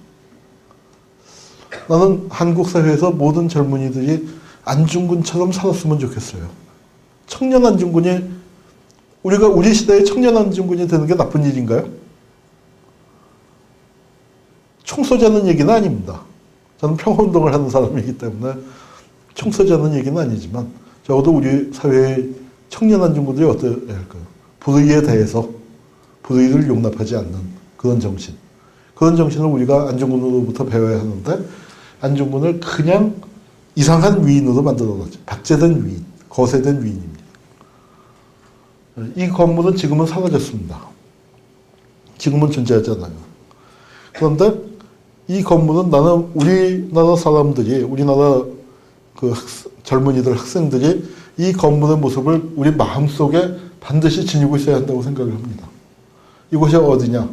나는 한국 사회에서 모든 젊은이들이 안중근처럼 살았으면 좋겠어요. 청년 안중근이 우리 시대의 청년 안중근이 되는 게 나쁜 일인가요? 총 쏘자는 얘기는 아닙니다. 저는 평화운동을 하는 사람이기 때문에 총 쏘자는 얘기는 아니지만 적어도 우리 사회의 청년 안중근들이 어떠해야 할까요? 불의에 대해서 불의를 용납하지 않는 그런 정신. 그런 정신을 우리가 안중근으로부터 배워야 하는데 안중근을 그냥 이상한 위인으로 만들어놨죠. 박제된 위인, 거세된 위인입니다. 이 건물은 지금은 사라졌습니다. 지금은 존재하잖아요. 그런데 이 건물은 나는 우리나라 사람들이, 우리나라 그 젊은이들, 학생들이 이 건물의 모습을 우리 마음속에 반드시 지니고 있어야 한다고 생각을 합니다. 이곳이 어디냐?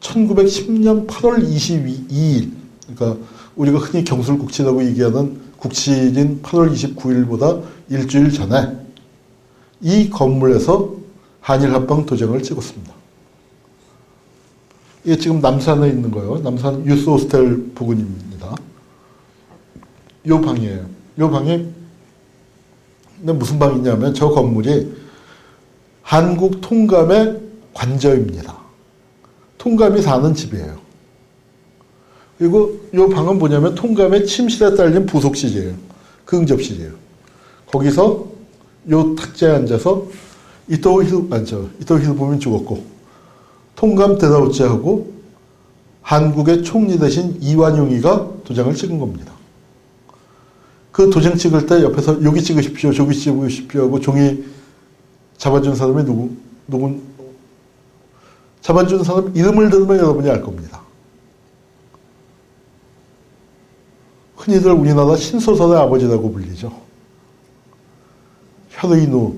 1910년 8월 22일, 그러니까 우리가 흔히 경술국치라고 얘기하는 국치일인 8월 29일보다 일주일 전에 이 건물에서 한일합방 도장을 찍었습니다. 이게 지금 남산에 있는 거예요. 남산 유스 호스텔 부근입니다. 요 방이에요. 요 방이 무슨 방이냐면 저 건물이 한국 통감의 관저입니다. 통감이 사는 집이에요. 그리고 요 방은 뭐냐면 통감의 침실에 딸린 부속실이에요. 응접실이에요. 거기서 요 탁자에 앉아서 이토 히로부미 죽었고 통감 데다우치하고 한국의 총리 대신 이완용이가 도장을 찍은 겁니다. 그 도장 찍을 때 옆에서 여기 찍으십시오, 저기 찍으십시오 하고 종이 잡아준 사람이 누군 잡아준 사람 이름을 들으면 여러분이 알 겁니다. 흔히들 우리나라 신소설의 아버지라고 불리죠. 혈의누,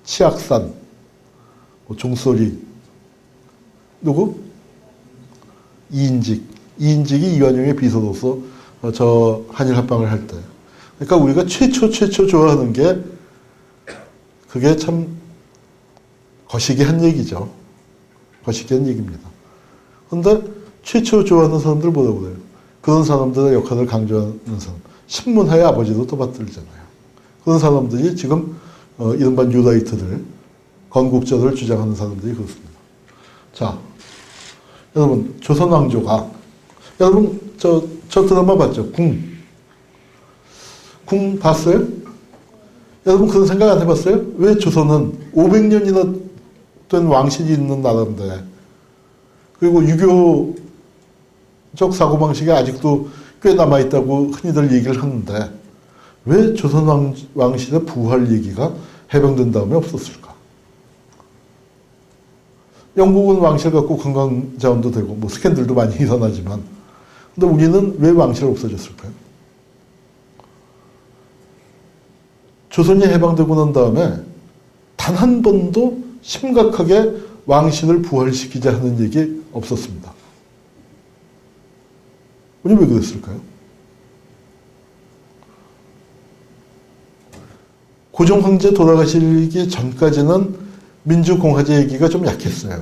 치악산, 종소리, 누구? 이인직. 이인직이 이완용의 비서로서 저 한일 합방을 할 때. 그러니까 우리가 최초 좋아하는 게 그게 참 거시기한 얘기죠. 거시기한 얘기입니다. 그런데 최초 좋아하는 사람들 뭐라고 그래요? 그런 사람들의 역할을 강조하는 사람. 신문화의 아버지도 또 받들잖아요. 그런 사람들이 지금 이른바 뉴라이트들, 건국절을 주장하는 사람들이 그렇습니다. 자, 여러분 조선왕조가 여러분 저 드라마 봤죠? 궁 봤어요? 여러분 그런 생각 안 해봤어요? 왜 조선은 500년이나 된 왕실이 있는 나라인데 그리고 유교적 사고방식이 아직도 꽤 남아있다고 흔히들 얘기를 하는데 왜 조선 왕실의 부활 얘기가 해방된 다음에 없었을까? 영국은 왕실 갖고 관광자원도 되고 뭐 스캔들도 많이 일어나지만 근데 우리는 왜 왕실을 없어졌을까요? 조선이 해방되고 난 다음에 단 한 번도 심각하게 왕실을 부활시키자 하는 얘기 없었습니다. 우리 왜 그랬을까요? 고종 황제 돌아가시기 전까지는 민주공화제 얘기가 좀 약했어요.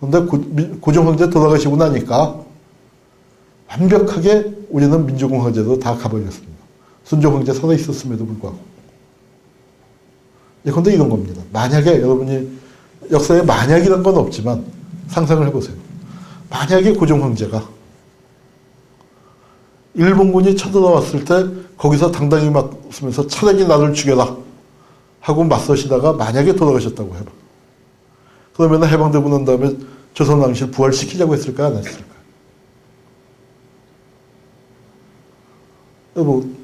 그런데 고종 황제 돌아가시고 나니까 완벽하게 우리는 민주공화제로 다 가버렸습니다. 순종 황제 살아 있었음에도 불구하고. 그런데 이런 겁니다. 만약에 여러분이 역사에 만약이란 건 없지만 상상을 해보세요. 만약에 고종 황제가 일본군이 쳐들어왔을 때 거기서 당당히 맞으면서 차라리 나를 죽여라 하고 맞서시다가 만약에 돌아가셨다고 해봐. 그러면 해방되고 난 다음에 조선 왕실 부활시키자고 했을까 안 했을까? 여러분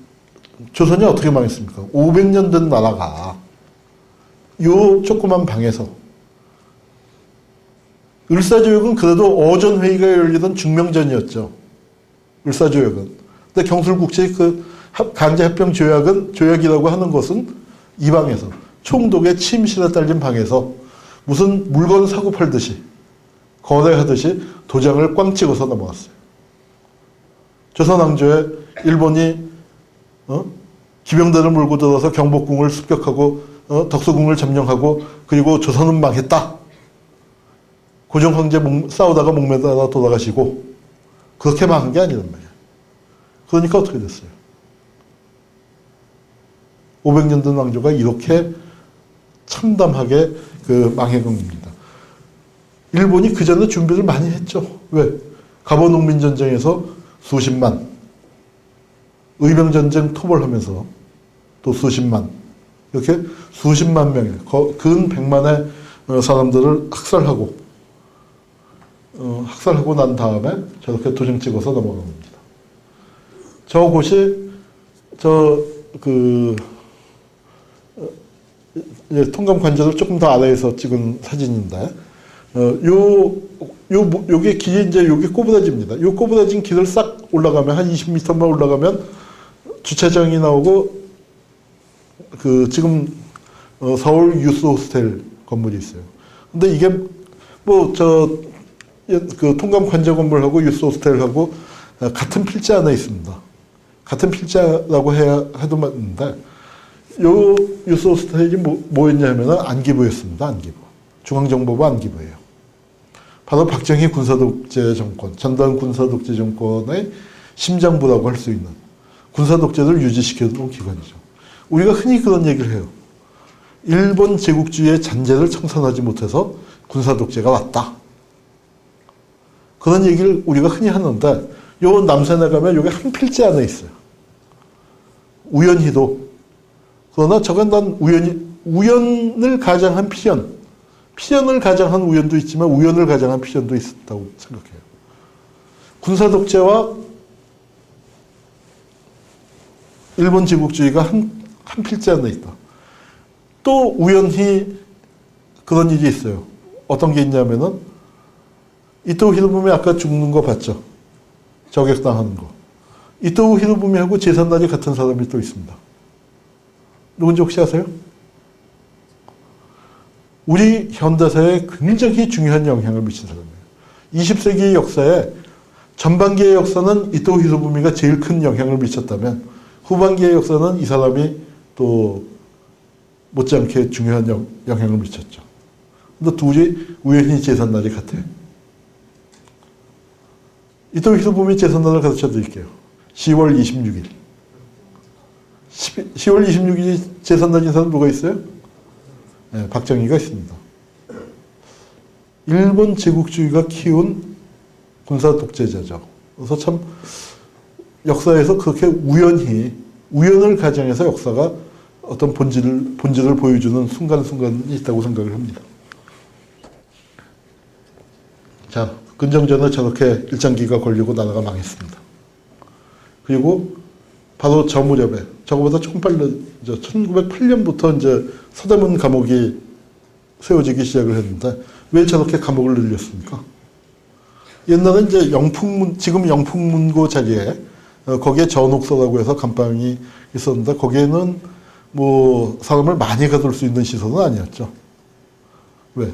조선이 어떻게 망했습니까? 500년 된 나라가 요 조그만 방에서 을사조약은 그래도 어전회의가 열리던 중명전이었죠. 을사조약은. 근데 경술국제의 그 간제합병 조약이라고 하는 것은 이 방에서 총독의 침실에 딸린 방에서 무슨 물건 사고 팔듯이 거래하듯이 도장을 꽝 찍어서 넘어갔어요. 조선왕조에 일본이 기병대를 몰고 들어서 경복궁을 습격하고 덕수궁을 점령하고 그리고 조선은 망했다. 고종 황제 싸우다가 목매다가 돌아가시고 그렇게 망한 게 아니란 말이야. 그러니까 어떻게 됐어요? 500년 된 왕조가 이렇게 참담하게 망해간 겁니다. 일본이 그 전에 준비를 많이 했죠. 왜? 갑오농민전쟁에서 수십만, 의병전쟁 토벌하면서 또 수십만, 이렇게 수십만 명의, 근 100만의 사람들을 학살하고 학살하고 난 다음에 저렇게 도장 찍어서 넘어간 겁니다. 저곳이 통감 관제를 조금 더 아래에서 찍은 사진인데, 요게 길이 이제 요게 꼬부라집니다. 요 꼬부라진 길을 싹 올라가면, 한 20m만 올라가면 주차장이 나오고, 지금, 서울 유스 호스텔 건물이 있어요. 근데 이게, 통감 관제 건물하고 유스 호스텔하고 같은 필지 안에 있습니다. 같은 필자라고 해도 맞는데, 요 유스 호스텔이 뭐였냐면은 안기부였습니다. 안기부. 중앙정보부 안기부예요. 바로 박정희 군사독재 정권, 전두환 군사독재 정권의 심장부라고 할 수 있는 군사독재를 유지시켜놓은 기관이죠. 우리가 흔히 그런 얘기를 해요. 일본 제국주의의 잔재를 청산하지 못해서 군사독재가 왔다. 그런 얘기를 우리가 흔히 하는데, 요 남산에 가면 요게 한 필지 안에 있어요. 우연히도. 그러나 저건 난 우연을 가장한 필연을 가장한 우연도 있지만 우연을 가장한 필연도 있었다고 생각해요. 군사독재와 일본 제국주의가 한 필지 안에 있다. 또 우연히 그런 일이 있어요. 어떤 게 있냐면은, 이토우 히로부미 아까 죽는 거 봤죠? 저격당하는 거. 이토우 히로부미하고 제삿날이 같은 사람이 또 있습니다. 누군지 혹시 아세요? 우리 현대사에 굉장히 중요한 영향을 미친 사람이에요. 20세기 역사에 전반기의 역사는 이토우 히로부미가 제일 큰 영향을 미쳤다면, 후반기의 역사는 이 사람이 또 못지않게 중요한 영향을 미쳤죠. 근데 둘이 우연히 제삿날이 같아요. 이토우 히로부미 제삿날을 가르쳐 드릴게요. 10월 26일. 10월 26일이 제삿날인 사람 누가 있어요? 네, 박정희가 있습니다. 일본 제국주의가 키운 군사 독재자죠. 그래서 참 역사에서 그렇게 우연을 가정해서 역사가 어떤 본질을 보여주는 순간순간이 있다고 생각을 합니다. 자, 근정전에 저렇게 일장기가 걸리고 나라가 망했습니다. 그리고 바로 저 무렵에, 저거보다 조금 빨리, 1908년부터 이제 서대문 감옥이 세워지기 시작을 했는데, 왜 저렇게 감옥을 늘렸습니까? 옛날에 이제 지금 영풍문고 자리에, 거기에 전옥소라고 해서 감방이 있었는데, 거기에는 사람을 많이 가둘 수 있는 시설은 아니었죠. 왜?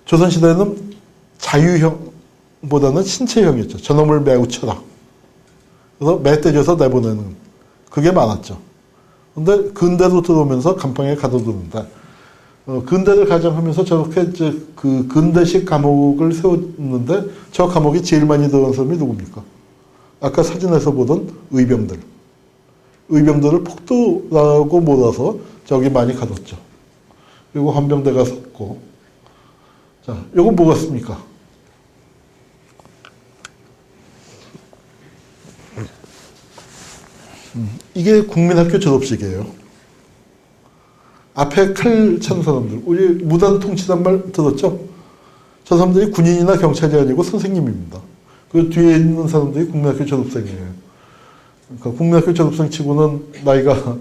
조선시대에는 자유형보다는 신체형이었죠. 저놈을 매우 쳐라. 그래서 매 때려서 내보내는, 그게 많았죠. 근데 근대로 들어오면서 감방에 가둬두는데, 근대를 가정하면서 저렇게 이제 그 근대식 감옥을 세웠는데, 저 감옥이 제일 많이 들어간 사람이 누굽니까? 아까 사진에서 보던 의병들을 폭도라고 몰아서 저기 많이 가뒀죠. 그리고 헌병대가 섰고. 자, 요건 뭐 같습니까? 이게 국민학교 졸업식이에요. 앞에 칼 찬 사람들, 우리 무단 통치란 말 들었죠? 저 사람들이 군인이나 경찰이 아니고 선생님입니다. 그 뒤에 있는 사람들이 국민학교 졸업생이에요. 그러니까 국민학교 졸업생 치고는 나이가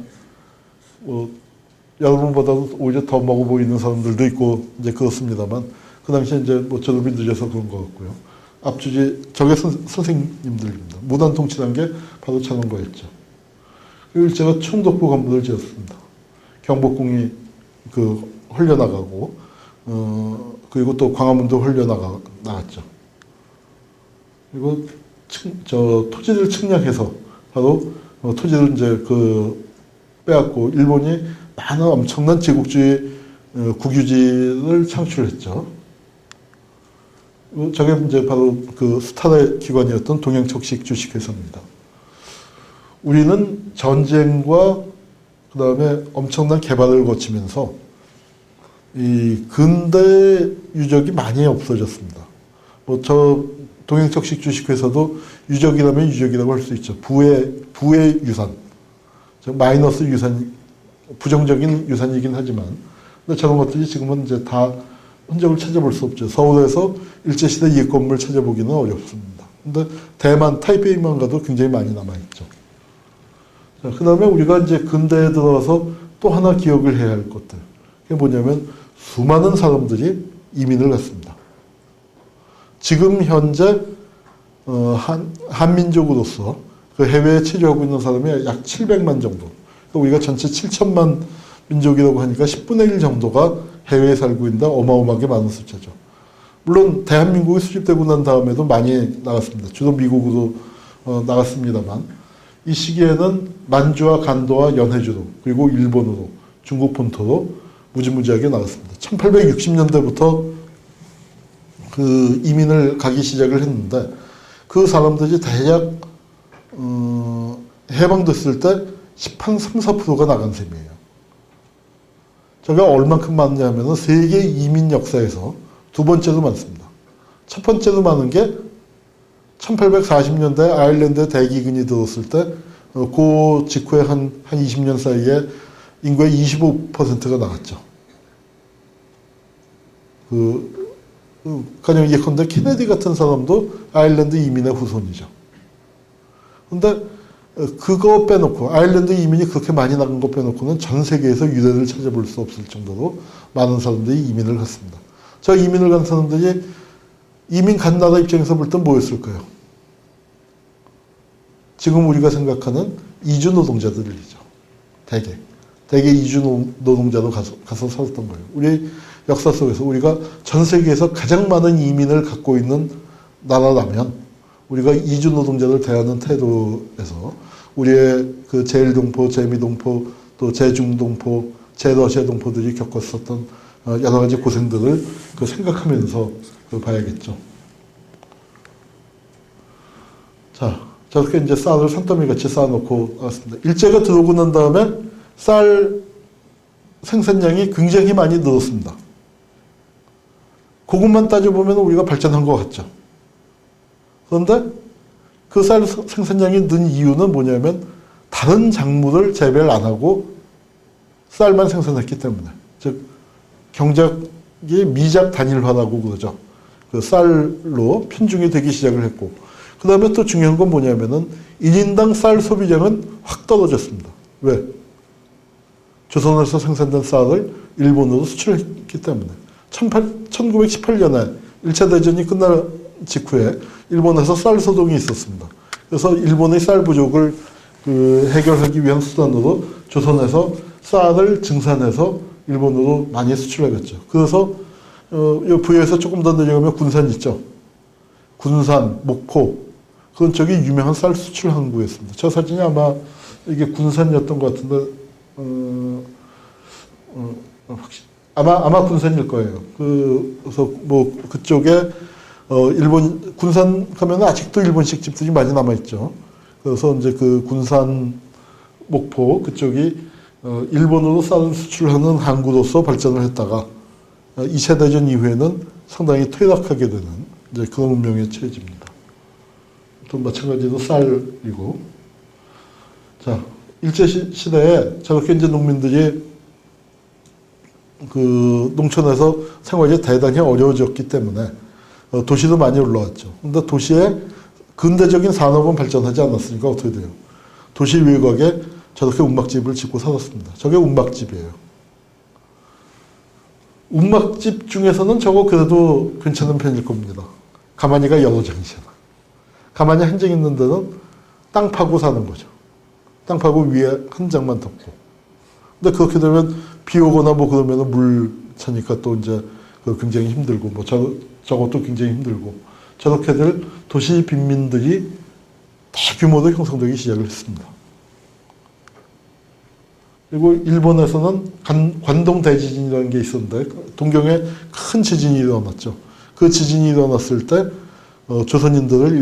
여러분보다도 오히려 더 먹어 보이는 사람들도 있고 이제 그렇습니다만, 그 당시에 이제 졸업이 늦어서 그런 것 같고요. 앞주지 저게 선생님들입니다. 무단 통치란 게 바로 저런 거였죠. 그리고 제가 충덕부 건물을 지었습니다. 경복궁이 헐려나가고, 그리고 또 광화문도 헐려나갔죠. 그리고 토지를 측량해서 바로 토지를 이제 빼앗고 일본이 많은 엄청난 제국주의 국유지를 창출했죠. 저게 이제 바로 그 스타의 기관이었던 동양척식 주식회사입니다. 우리는 전쟁과 그 다음에 엄청난 개발을 거치면서 이 근대 유적이 많이 없어졌습니다. 저 동양척식 주식회사도 유적이라면 유적이라고 할 수 있죠. 부의 유산, 마이너스 유산, 부정적인 유산이긴 하지만, 근데 저런 것들이 지금은 이제 다 흔적을 찾아볼 수 없죠. 서울에서 일제시대 옛 건물 찾아보기는 어렵습니다. 근데 대만, 타이베이만 가도 굉장히 많이 남아있죠. 그 다음에 우리가 이제 근대에 들어와서 또 하나 기억을 해야 할 것들. 그게 뭐냐면 수많은 사람들이 이민을 갔습니다. 지금 현재 한민족으로서 그 해외에 체류하고 있는 사람이 약 700만 정도. 우리가 전체 7천만 민족이라고 하니까 10분의 1 정도가 해외에 살고 있다. 어마어마하게 많은 숫자죠. 물론 대한민국이 수립되고 난 다음에도 많이 나갔습니다. 주로 미국으로 나갔습니다만 이 시기에는 만주와 간도와 연해주로 그리고 일본으로 중국 본토로 무지무지하게 나갔습니다. 1860년대부터 그 이민을 가기 시작을 했는데 그 사람들이 대략 해방됐을 때 10한 3, 4%가 나간 셈이에요. 저게 얼만큼 많냐 하면 세계 이민 역사에서 두 번째로 많습니다. 첫 번째로 많은 게 1840년대 아일랜드에 대기근이 들어왔을 때 그 직후에 한 20년 사이에 인구의 25%가 나갔죠. 가령 예컨대 케네디 같은 사람도 아일랜드 이민의 후손이죠. 근데 그거 빼놓고 아일랜드 이민이 그렇게 많이 나간 거 빼놓고는 전 세계에서 유대를 찾아볼 수 없을 정도로 많은 사람들이 이민을 갔습니다. 저 이민을 간 사람들이 이민 간 나라 입장에서 볼 땐 뭐였을까요? 지금 우리가 생각하는 이주 노동자들이죠. 대개 이주 노동자로 가서 살았던 거예요. 우리 역사 속에서 우리가 전 세계에서 가장 많은 이민을 갖고 있는 나라라면 우리가 이주 노동자를 대하는 태도에서 우리의 그 제일동포, 제미동포, 또 제중동포, 제러시아동포들이 겪었었던 여러 가지 고생들을 생각하면서 봐야겠죠. 자, 저렇게 이제 쌀을 산더미 같이 쌓아놓고 나왔습니다. 일제가 들어오고 난 다음에 쌀 생산량이 굉장히 많이 늘었습니다. 그것만 따져보면 우리가 발전한 것 같죠. 그런데 그 쌀 생산량이 는 이유는 뭐냐면 다른 작물을 재배를 안 하고 쌀만 생산했기 때문에. 즉 경작이 미작 단일화라고 그러죠. 그 쌀로 편중이 되기 시작을 했고 그 다음에 또 중요한 건 뭐냐면은 1인당 쌀 소비량은 확 떨어졌습니다. 왜? 조선에서 생산된 쌀을 일본으로 수출했기 때문에 1918년에 1차 대전이 끝날 직후에 일본에서 쌀 소동이 있었습니다. 그래서 일본의 쌀 부족을 해결하기 위한 수단으로 조선에서 쌀을 증산해서 일본으로 많이 수출하겠죠. 그래서 부여에서 조금 더 내려가면 군산 있죠. 군산, 목포 그건 저기 유명한 쌀 수출 항구였습니다. 저 사진이 아마 이게 군산이었던 것 같은데 아마 군산일 거예요. 그래서 뭐 그쪽에 일본 군산 가면 아직도 일본식 집들이 많이 남아 있죠. 그래서 이제 그 군산 목포 그쪽이 일본으로 쌀을 수출하는 항구로서 발전을 했다가 2차 대전 이후에는 상당히 퇴락하게 되는 이제 그런 운명에 처해집니다. 또 마찬가지로 쌀이고, 자 일제 시대에 저렇게 이제 농민들이 그 농촌에서 생활이 대단히 어려워졌기 때문에 도시도 많이 올라왔죠. 근데 도시에 근대적인 산업은 발전하지 않았으니까 어떻게 돼요? 도시 외곽에 저렇게 움막집을 짓고 살았습니다. 저게 움막집이에요. 움막집 중에서는 저거 그래도 괜찮은 편일 겁니다. 가만히가 여러 장이잖아. 가만히 한 장 있는 데는 땅 파고 사는 거죠. 땅 파고 위에 한 장만 덮고. 근데 그렇게 되면 비 오거나 뭐 그러면 물 차니까 또 이제 굉장히 힘들고 뭐 저것도 굉장히 힘들고 저렇게들 도시 빈민들이 대규모로 형성되기 시작을 했습니다. 그리고 일본에서는 관동 대지진이라는 게 있었는데 동경에 큰 지진이 일어났죠. 그 지진이 일어났을 때 조선인들을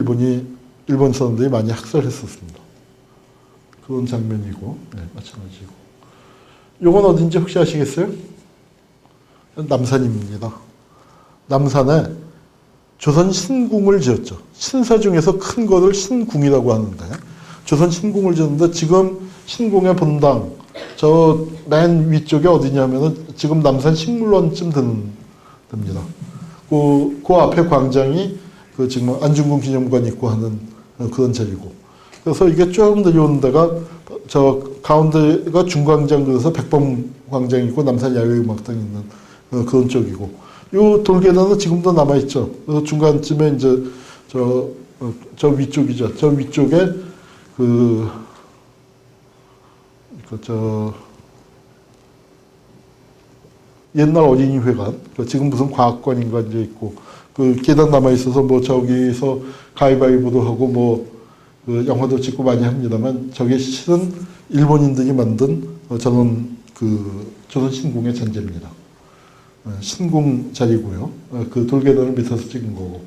일본 사람들이 많이 학살했었습니다. 그런 장면이고 마찬가지고. 요건 어딘지 혹시 아시겠어요? 남산입니다. 남산에 조선 신궁을 지었죠. 신사 중에서 큰 거를 신궁이라고 하는데 조선 신궁을 지었는데 지금 신궁의 본당 저 맨 위쪽에 어디냐면은 지금 남산 식물원쯤 되는 됩니다. 그 앞에 광장이 그 지금 안중근 기념관 있고 하는 그런 자리고. 그래서 이게 쭉 내려오는 데가 저 가운데가 중광장, 그래서 백범 광장이고 남산 야외음악당이 있는 그런 쪽이고. 요 돌계단은 지금도 남아있죠. 그래서 중간쯤에 이제 저 위쪽이죠. 저 위쪽에 옛날 어린이회관, 지금 무슨 과학관인가 이제 있고, 그 계단 남아있어서 뭐 저기서 가위바위보도 하고 그 영화도 찍고 많이 합니다만, 저게 실은 일본인들이 만든 저는 조선 신궁의 잔재입니다. 신궁 자리고요. 그 돌계단을 밑에서 찍은 거고.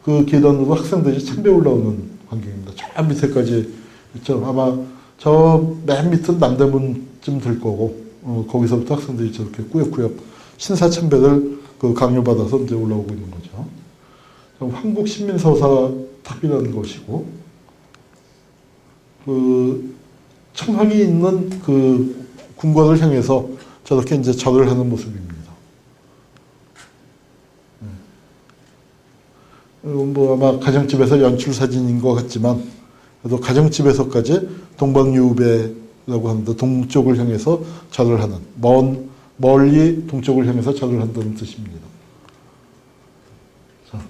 그 계단으로 학생들이 참배 올라오는 광경입니다. 저 밑에까지 있죠. 아마 저 맨 밑은 남대문쯤 될 거고, 거기서부터 학생들이 저렇게 꾸역꾸역 신사참배를 강요받아서 이제 올라오고 있는 거죠. 한국신민서사탑이라는 것이고, 청황이 있는 궁궐을 향해서 저렇게 이제 절을 하는 모습입니다. 뭐 아마 가정집에서 연출 사진인 것 같지만, 그래도 가정집에서까지 동방유배라고 하는데 동쪽을 향해서 절을 하는, 멀리 동쪽을 향해서 절을 한다는 뜻입니다. 자,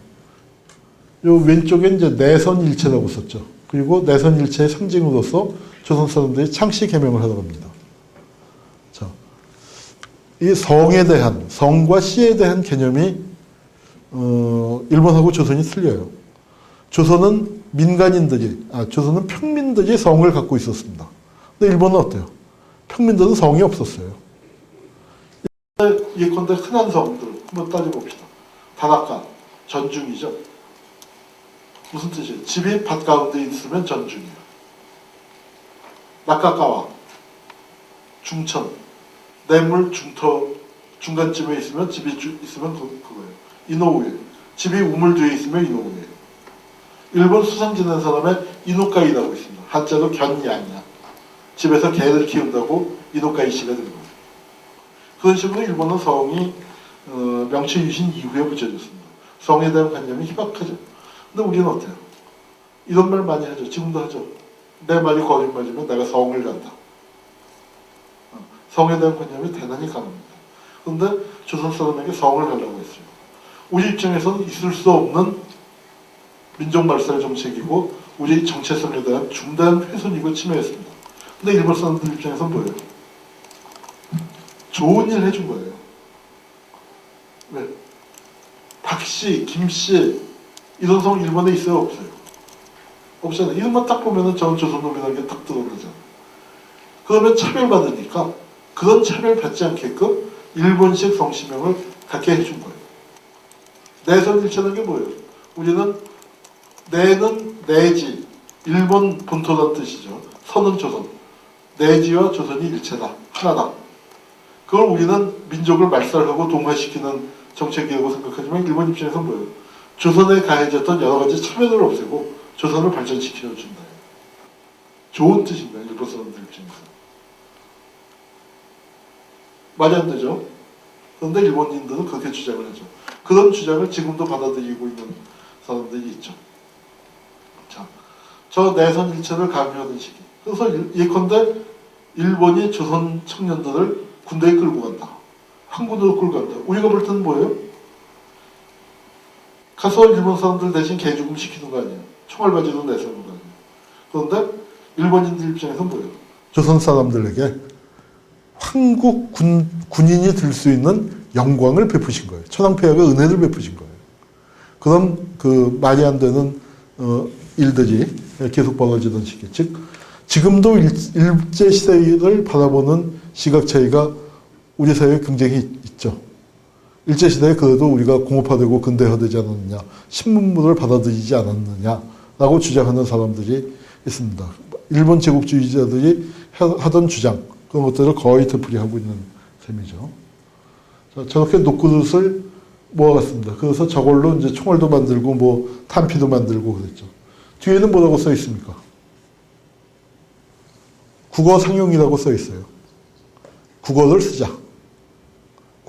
요 왼쪽에 이제 내선일체라고 썼죠. 그리고 내선일체의 상징으로서 조선 사람들이 창씨 개명을 하라고 합니다. 자, 이 성에 대한, 성과 시에 대한 개념이 일본하고 조선이 틀려요. 조선은 조선은 평민들이 성을 갖고 있었습니다. 근데 일본은 어때요? 평민들은 성이 없었어요. 예컨대 흔한 성들 한번 따져봅시다. 다나카, 전중이죠. 무슨 뜻이에요? 집이 밭 가운데 있으면 전중이에요. 나카가와, 중천, 냇물 중터 중간쯤에 있으면 집이 있으면 그거예요. 이노우에, 집이 우물 뒤에 있으면 이노우예요. 일본 수상 지낸 사람의 이노카이라고 있습니다. 한자로 견양이야. 집에서 개를 키운다고 이노카이 씨가 된 거예요. 그런 식으로 일본은 성이 명치 유신 이후에 붙여졌습니다. 성에 대한 관념이 희박하죠. 근데 우리는 어때요? 이런 말 많이 하죠. 지금도 하죠. 내 말이 거짓말이면 내가 성을 간다. 성에 대한 관념이 대단히 강합니다. 그런데 조선 사람에게 성을 가려고 했어요. 우리 입장에서는 있을 수 없는 민족 말살 정책이고 우리 정체성에 대한 중대한 훼손이고 침해였습니다. 근데 일본 사람들 입장에서는 뭐예요? 좋은 일 해준 거예요. 왜? 박씨, 김씨 이런 성 일본에 있어요? 없어요? 없잖아요. 이름만 딱 보면은 전 조선놈이라는 게 딱 들어오잖아요. 그러면 차별받으니까 그런 차별받지 않게끔 일본식 성씨명을 갖게 해준 거예요. 내선일체라는 게 뭐예요? 우리는 내는 내지, 일본 본토란 뜻이죠. 선은 조선. 내지와 조선이 일체다. 하나다. 그걸 우리는 민족을 말살하고 동화시키는 정책이라고 생각하지만 일본 입장에서는 뭐예요? 조선에 가해졌던 여러 가지 차별을 없애고 조선을 발전시켜준다. 좋은 뜻입니다. 일본 사람들 입장에서. 말이 안 되죠? 그런데 일본인들은 그렇게 주장을 하죠. 그런 주장을 지금도 받아들이고 있는 사람들이 있죠. 자, 저 내선 일체를 강요하던 시기. 그래서 예컨대 일본이 조선 청년들을 군대에 끌고 간다. 항군으로 끌고 간다. 우리가 볼 때는 뭐예요? 가서 일본 사람들 대신 개죽음 시키는 거 아니에요. 총알바지로 내세우는 거 아니에요. 그런데 일본인들 입장에서는 뭐예요? 조선 사람들에게 한국 군인이 될 수 있는 영광을 베푸신 거예요. 천황폐하가 은혜를 베푸신 거예요. 그런 말이 안 되는 일들이 계속 벌어지던 시기. 즉 지금도 일제시대를 바라보는 시각 차이가 우리 사회에 굉장히 있죠. 일제시대에 그래도 우리가 공업화되고 근대화되지 않았느냐, 신문물을 받아들이지 않았느냐라고 주장하는 사람들이 있습니다. 일본 제국주의자들이 하던 주장, 그런 것들을 거의 되풀이하고 있는 셈이죠. 자, 저렇게 녹그릇을 모아갔습니다. 그래서 저걸로 이제 총알도 만들고 뭐 탄피도 만들고 그랬죠. 뒤에는 뭐라고 써 있습니까? 국어 상용이라고 써 있어요. 국어를 쓰자.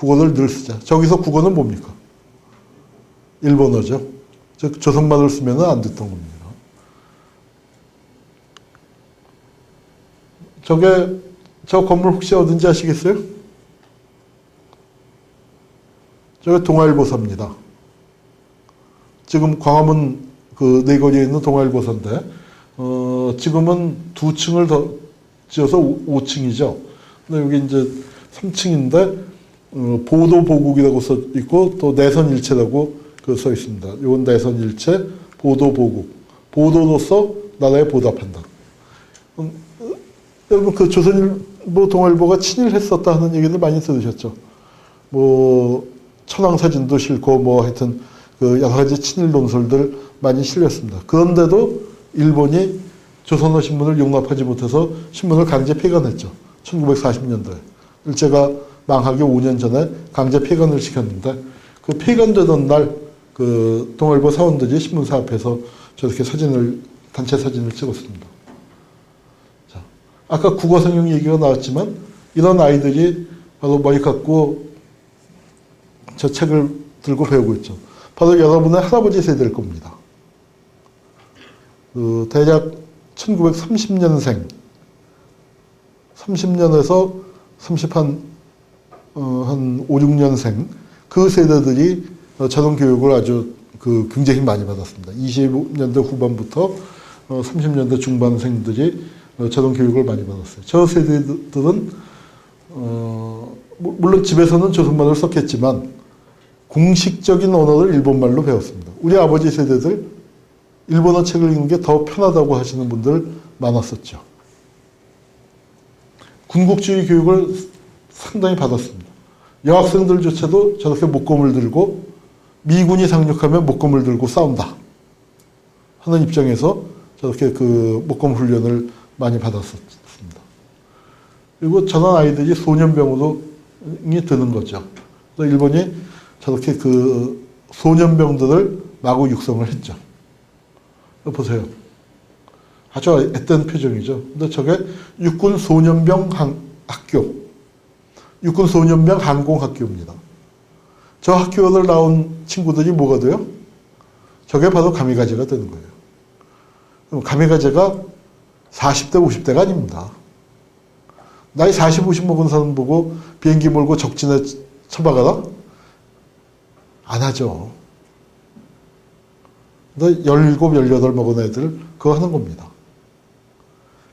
국어를 늘 쓰자. 저기서 국어는 뭡니까? 일본어죠. 즉 조선말을 쓰면 안 됐던 겁니다. 저 건물 혹시 어딘지 아시겠어요? 저게 동아일보사입니다. 지금 광화문 그 네거리에 있는 동아일보사인데, 지금은 2층을 더 지어서 5층이죠. 근데 여기 이제 3층인데, 보도보국이라고 써 있고, 또 내선일체라고 써 있습니다. 이건 내선일체, 보도보국. 보도로서 나라에 보답한다. 여러분, 그 조선일보, 동아일보가 친일했었다 하는 얘기들 많이 들으셨죠? 천황사진도 싫고, 하여튼, 그 여러 가지 친일 논설들 많이 실렸습니다. 그런데도 일본이 조선어 신문을 용납하지 못해서 신문을 강제 폐간했죠. 1940년도에. 일제가 망하기 5년 전에 강제 폐간을 시켰는데, 그 폐간되던 날, 그 동아일보 사원들이 신문사 앞에서 저렇게 단체 사진을 찍었습니다. 자, 아까 국어 성형 얘기가 나왔지만, 이런 아이들이 바로 머리 감고 저 책을 들고 배우고 있죠. 바로 여러분의 할아버지 세대일 겁니다. 대략 1930년생, 30년에서 5, 6년생, 그 세대들이 저런 교육을 아주 굉장히 많이 받았습니다. 20년대 후반부터 30년대 중반생들이 저런 교육을 많이 받았어요. 저 세대들은, 물론 집에서는 조선말을 썼겠지만, 공식적인 언어를 일본말로 배웠습니다. 우리 아버지 세대들 일본어 책을 읽는 게 더 편하다고 하시는 분들 많았었죠. 군국주의 교육을 상당히 받았습니다. 여학생들조차도 저렇게 목검을 들고 미군이 상륙하면 목검을 들고 싸운다 하는 입장에서 저렇게 그 목검 훈련을 많이 받았었습니다. 그리고 저런 아이들이 소년병으로 드는 거죠. 그래서 일본이 저렇게 그 소년병들을 마구 육성을 했죠. 보세요. 아주 앳된 표정이죠. 근데 저게 육군 소년병 학교, 육군 소년병 항공학교입니다. 저 학교를 나온 친구들이 뭐가 돼요? 저게 바로 가미가제가 되는 거예요. 그럼 가미가제가 40대, 50대가 아닙니다. 나이 40, 50 먹은 사람 보고 비행기 몰고 적진에 처박아라? 안 하죠. 근데 17, 18 먹은 애들 그거 하는 겁니다.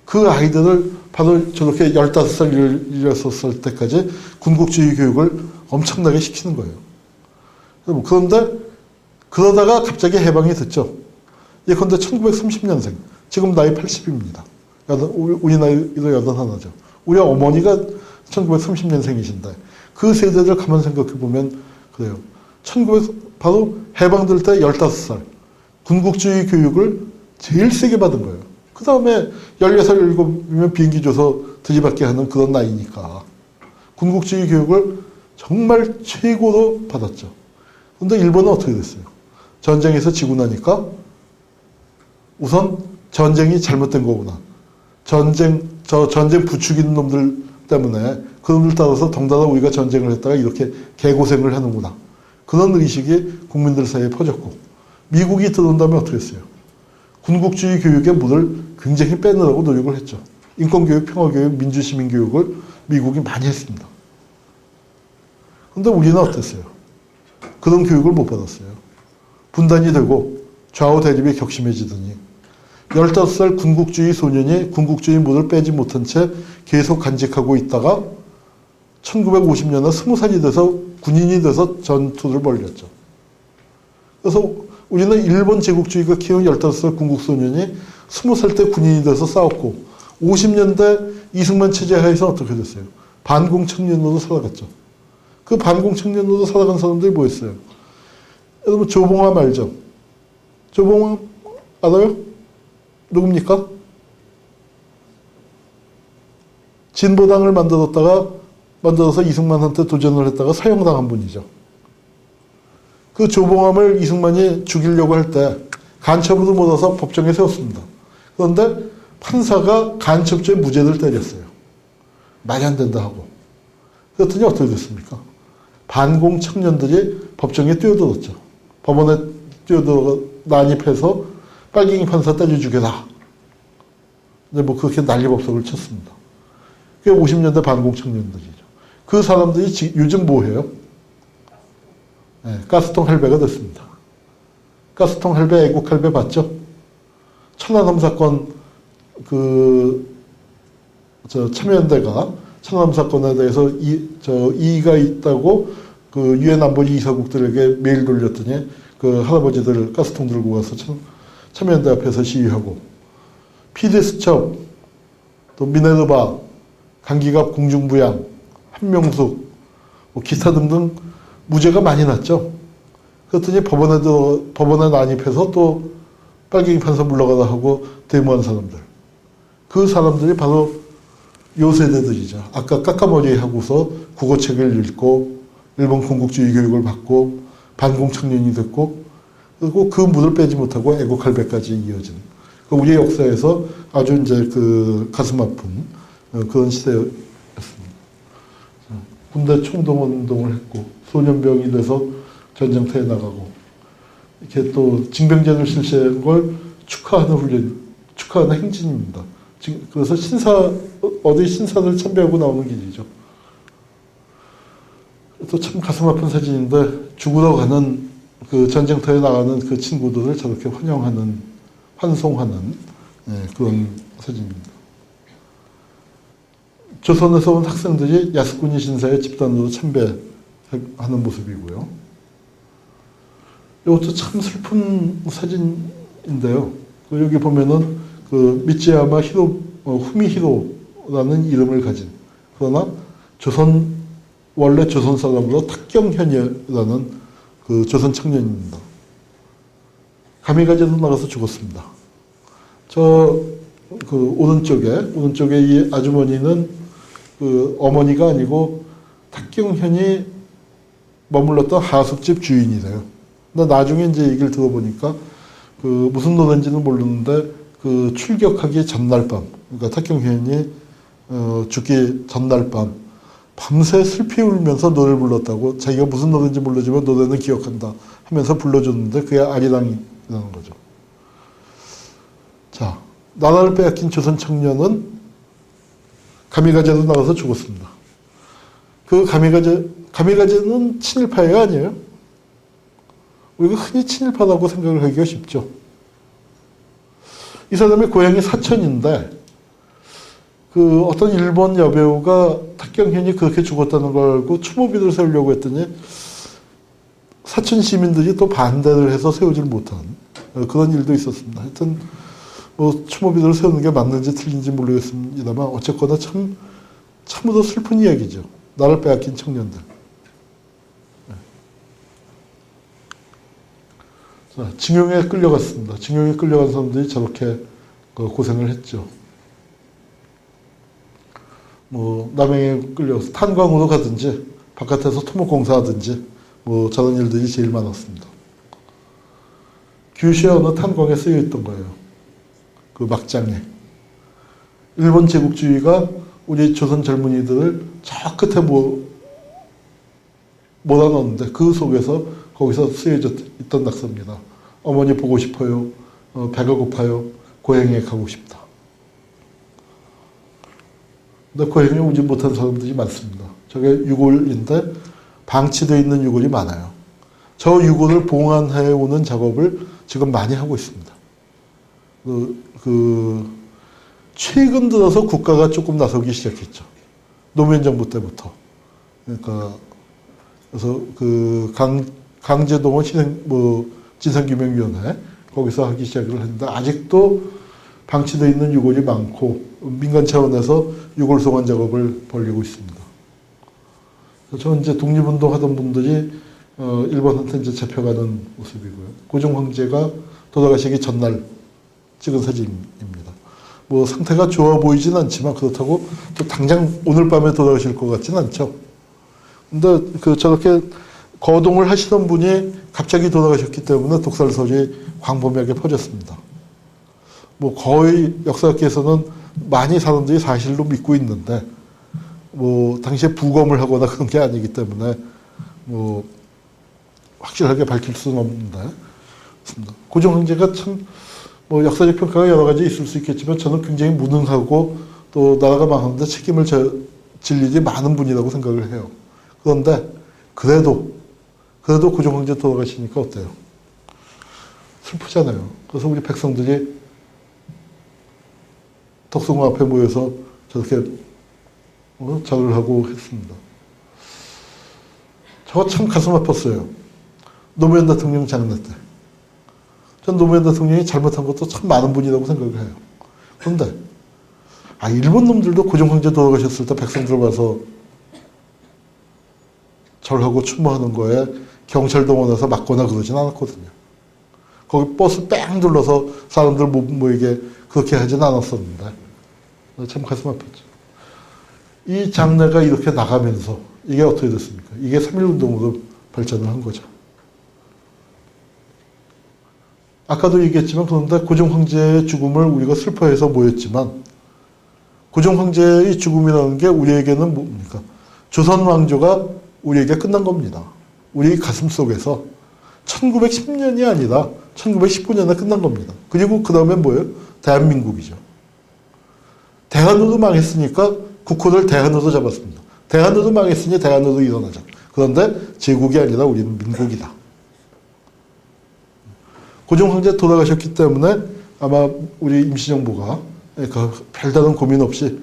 그 아이들을 바로 저렇게 15살, 16살 때까지 군국주의 교육을 엄청나게 시키는 거예요. 그런데 그러다가 갑자기 해방이 됐죠. 예컨대 1930년생, 지금 나이 80입니다. 우리 나이로 81죠. 우리 어머니가 1930년생이신데 그 세대들 가만 생각해 보면 그래요. 바로 해방될 때 15살 군국주의 교육을 제일 세게 받은 거예요. 그 다음에 16살, 17이면 비행기 줘서 들이받게 하는 그런 나이니까 군국주의 교육을 정말 최고로 받았죠. 그런데 일본은 어떻게 됐어요? 전쟁에서 지고 나니까 우선 전쟁이 잘못된 거구나. 전쟁 부추기는 놈들 때문에 그 놈들 따라서 덩달아 우리가 전쟁을 했다가 이렇게 개고생을 하는구나. 그런 의식이 국민들 사이에 퍼졌고, 미국이 들어온다면 어떻게 했어요? 군국주의 교육의 물을 굉장히 빼느라고 노력을 했죠. 인권교육, 평화교육, 민주시민교육을 미국이 많이 했습니다. 그런데 우리는 어땠어요? 그런 교육을 못 받았어요. 분단이 되고 좌우 대립이 격심해지더니 15살 군국주의 소년이 군국주의 물을 빼지 못한 채 계속 간직하고 있다가 1950년에 20살이 돼서 군인이 돼서 전투를 벌였죠. 그래서 우리는 일본 제국주의가 키운 15살 군국 소년이 20살 때 군인이 돼서 싸웠고 50년대 이승만 체제 하에서 어떻게 됐어요? 반공 청년으로 살아갔죠. 그 반공 청년으로 살아간 사람들이 뭐였어요? 여러분 조봉암 알죠? 조봉암 알아요? 누굽니까? 진보당을 만들어서 이승만한테 도전을 했다가 사형당한 분이죠. 그 조봉암을 이승만이 죽이려고 할 때 간첩으로 몰아서 법정에 세웠습니다. 그런데 판사가 간첩죄 무죄를 때렸어요. 말이 안 된다 하고. 그랬더니 어떻게 됐습니까? 반공 청년들이 법정에 뛰어들었죠. 법원에 뛰어들어 난입해서 빨갱이 판사 때려 죽여라. 근데 뭐 그렇게 난리법석을 쳤습니다. 그게 50년대 반공 청년들이죠. 그 사람들이 요즘 뭐 해요? 네, 가스통 할배가 됐습니다. 가스통 할배, 애국 할배 봤죠? 천안함 사건, 참여연대가 천안함 사건에 대해서 이의가 있다고 그 유엔 안보리 이사국들에게 메일 돌렸더니 그 할아버지들 가스통 들고 가서 참여연대 앞에서 시위하고, PD수첩, 또 미네르바, 강기갑 공중부양, 한명숙, 뭐 기타 등등 무죄가 많이 났죠. 그랬더니 법원에 난입해서 또 빨갱이 판사 물러가다 하고 데모한 사람들. 그 사람들이 바로 요 세대들이죠. 아까 깎아머리 하고서 국어책을 읽고 일본 건국주의 교육을 받고 반공 청년이 됐고, 그리고 그 물을 빼지 못하고 애국 할배까지 이어지는. 우리 역사에서 아주 이제 그 가슴 아픈 그런 시대였습니다. 군대 총동원 운동을 했고 소년병이 돼서 전쟁터에 나가고, 이렇게 또 징병제를 실시한 걸 축하하는 행진입니다. 그래서 어디 신사를 참배하고 나오는 길이죠. 또 참 가슴 아픈 사진인데, 죽으러 가는 그 전쟁터에 나가는 그 친구들을 저렇게 환송하는 그런 사진입니다. 조선에서 온 학생들이 야스쿠니 신사에 집단으로 참배하는 모습이고요. 이것도 참 슬픈 사진인데요. 여기 보면은 그 미츠야마 후미히로라는 이름을 가진, 그러나 원래 조선 사람으로 탁경현이라는 그 조선 청년입니다. 가미가제도 나가서 죽었습니다. 오른쪽에 이 아주머니는 그 어머니가 아니고 탁경현이 머물렀던 하숙집 주인이래요. 근데 나중에 이제 얘기를 들어보니까 그 무슨 노래인지는 모르는데 그 출격하기 전날 밤, 그러니까 탁경현이 죽기 전날 밤 밤새 슬피 울면서 노래를 불렀다고. 자기가 무슨 노래인지 모르지만 노래는 기억한다 하면서 불러줬는데 그게 아리랑이라는 거죠. 자, 나라를 빼앗긴 조선 청년은 가미가제로 나가서 죽었습니다. 그 가미가제는 친일파예요, 아니에요? 우리가 흔히 친일파라고 생각을 하기가 쉽죠. 이 사람의 고향이 사천인데, 그 어떤 일본 여배우가 탁경현이 그렇게 죽었다는 걸 알고 추모비를 세우려고 했더니 사천 시민들이 또 반대를 해서 세우질 못한 그런 일도 있었습니다. 하여튼 뭐 추모비를 세우는 게 맞는지 틀린지 모르겠습니다만 어쨌거나 참으로 슬픈 이야기죠. 나를 빼앗긴 청년들. 자, 징용에 끌려갔습니다. 징용에 끌려간 사람들이 저렇게 고생을 했죠. 뭐 남해에 끌려가서 탄광으로 가든지 바깥에서 토목공사하든지 뭐 저런 일들이 제일 많았습니다. 규슈의 어느 탄광에 쓰여 있던 거예요. 그 막장에. 일본 제국주의가 우리 조선 젊은이들을 저 끝에 몰아넣는데 그 속에서 거기서 쓰여져 있던 낙서입니다. 어머니 보고 싶어요. 배가 고파요. 고향에 가고 싶다. 근데 고향에 오지 못한 사람들이 많습니다. 저게 유골인데 방치되어 있는 유골이 많아요. 저 유골을 봉안해 오는 작업을 지금 많이 하고 있습니다. 최근 들어서 국가가 조금 나서기 시작했죠. 노무현 정부 때부터. 그러니까 그래서 그 강제동원 진상규명위원회 거기서 하기 시작을 했는데 아직도 방치되어 있는 유골이 많고 민간 차원에서 유골 송환 작업을 벌이고 있습니다. 저는 이제 독립운동 하던 분들이 일본한테 이제 잡혀가는 모습이고요. 고종 황제가 돌아가시기 전날 찍은 사진입니다. 뭐 상태가 좋아 보이진 않지만 그렇다고 또 당장 오늘 밤에 돌아가실 것 같진 않죠. 근데 저렇게 거동을 하시던 분이 갑자기 돌아가셨기 때문에 독살설이 광범위하게 퍼졌습니다. 뭐 거의 역사학계에서는 많이 사람들이 사실로 믿고 있는데 뭐 당시에 부검을 하거나 그런 게 아니기 때문에 뭐 확실하게 밝힐 수는 없는데 고종 황제가 참 뭐 역사적 평가가 여러 가지 있을 수 있겠지만 저는 굉장히 무능하고 또 나라가 망하는데 책임을 질 일이 많은 분이라고 생각을 해요. 그런데 그래도 고종 황제 돌아가시니까 어때요? 슬프잖아요. 그래서 우리 백성들이 덕숭 앞에 모여서 저렇게 절을 하고 했습니다. 저거 참 가슴 아팠어요. 노무현 대통령 장례 때. 전 노무현 대통령이 잘못한 것도 참 많은 분이라고 생각을 해요. 그런데 일본 놈들도 고종 황제 돌아가셨을 때 백성들 와서 절하고 추모하는 거에 경찰 동원해서 막거나 그러진 않았거든요. 거기 버스 뺑 둘러서 사람들 모이게 그렇게 하진 않았었는데 참 가슴 아팠죠. 이 장례가 이렇게 나가면서 이게 어떻게 됐습니까? 이게 3.1운동으로 발전을 한 거죠. 아까도 얘기했지만 그런데 고종 황제의 죽음을 우리가 슬퍼해서 모였지만 고종 황제의 죽음이라는 게 우리에게는 뭡니까? 조선 왕조가 우리에게 끝난 겁니다. 우리 가슴 속에서 1910년이 아니라 1919년에 끝난 겁니다. 그리고 그 다음에 뭐예요? 대한민국이죠. 대한으로 망했으니까 국호를 대한으로 잡았습니다. 대한으로 망했으니 대한으로 일어나자. 그런데 제국이 아니라 우리는 민국이다. 고종 황제 돌아가셨기 때문에 아마 우리 임시정부가 별다른 고민 없이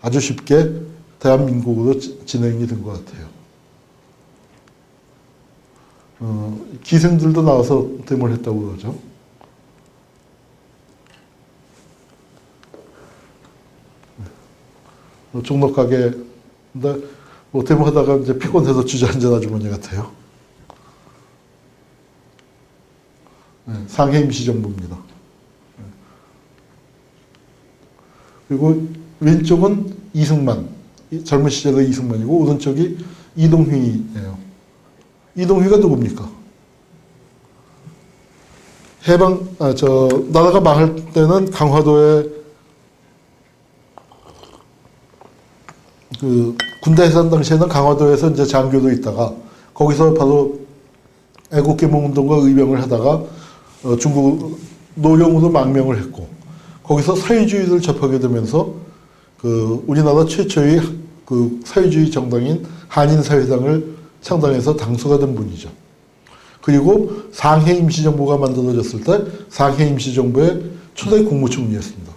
아주 쉽게 대한민국으로 진행이 된 것 같아요. 기생들도 나와서 데모를 했다고 그러죠. 종로 가게, 근데 뭐 데모하다가 이제 피곤해서 주저앉은 아주머니 같아요. 상해 임시정부입니다. 그리고 왼쪽은 이승만, 젊은 시절의 이승만이고 오른쪽이 이동휘예요. 이동휘가 누굽니까? 나라가 망할 때는 강화도에 군대 해산 당시에는 강화도에서 이제 장교도 있다가 거기서 바로 애국개몽운동과 의병을 하다가 중국 노령으로 망명을 했고 거기서 사회주의를 접하게 되면서 우리나라 최초의 사회주의 정당인 한인사회당을 창당해서 당수가 된 분이죠. 그리고 상해 임시정부가 만들어졌을 때 상해 임시정부의 초대 국무총리였습니다.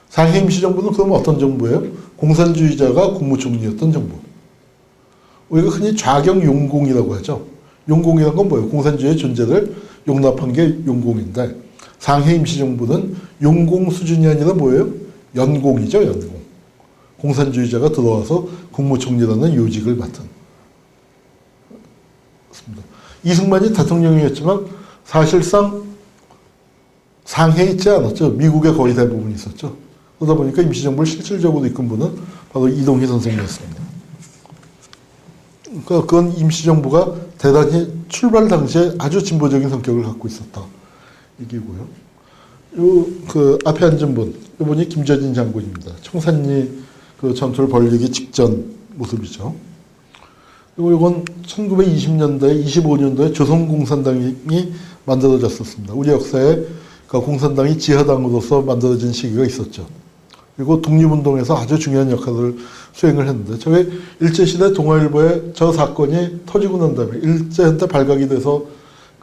상해 임시정부는 그럼 어떤 정부예요? 공산주의자가 국무총리였던 정부. 우리가 흔히 좌경용공이라고 하죠. 용공이라는 건 뭐예요? 공산주의의 존재를 용납한 게 용공인데 상해 임시정부는 용공 수준이 아니라 뭐예요? 연공이죠. 연공. 공산주의자가 들어와서 국무총리라는 요직을 맡은. 이승만이 대통령이었지만 사실상 상해에 있지 않았죠. 미국에 거의 대부분 있었죠. 그러다 보니까 임시정부를 실질적으로 이끈 분은 바로 이동희 선생이었습니다. 그러니까 그건 임시정부가 대단히 출발 당시에 아주 진보적인 성격을 갖고 있었다. 얘기고요. 앞에 앉은 분, 이분이 김저진 장군입니다. 청산리 전투를 벌이기 직전 모습이죠. 그리고 이건 1920년대, 25년도에 조선공산당이 만들어졌었습니다. 우리 역사에 공산당이 지하당으로서 만들어진 시기가 있었죠. 그리고 독립운동에서 아주 중요한 역할을 수행을 했는데 저게 일제시대 동아일보에 저 사건이 터지고 난 다음에 일제한테 발각이 돼서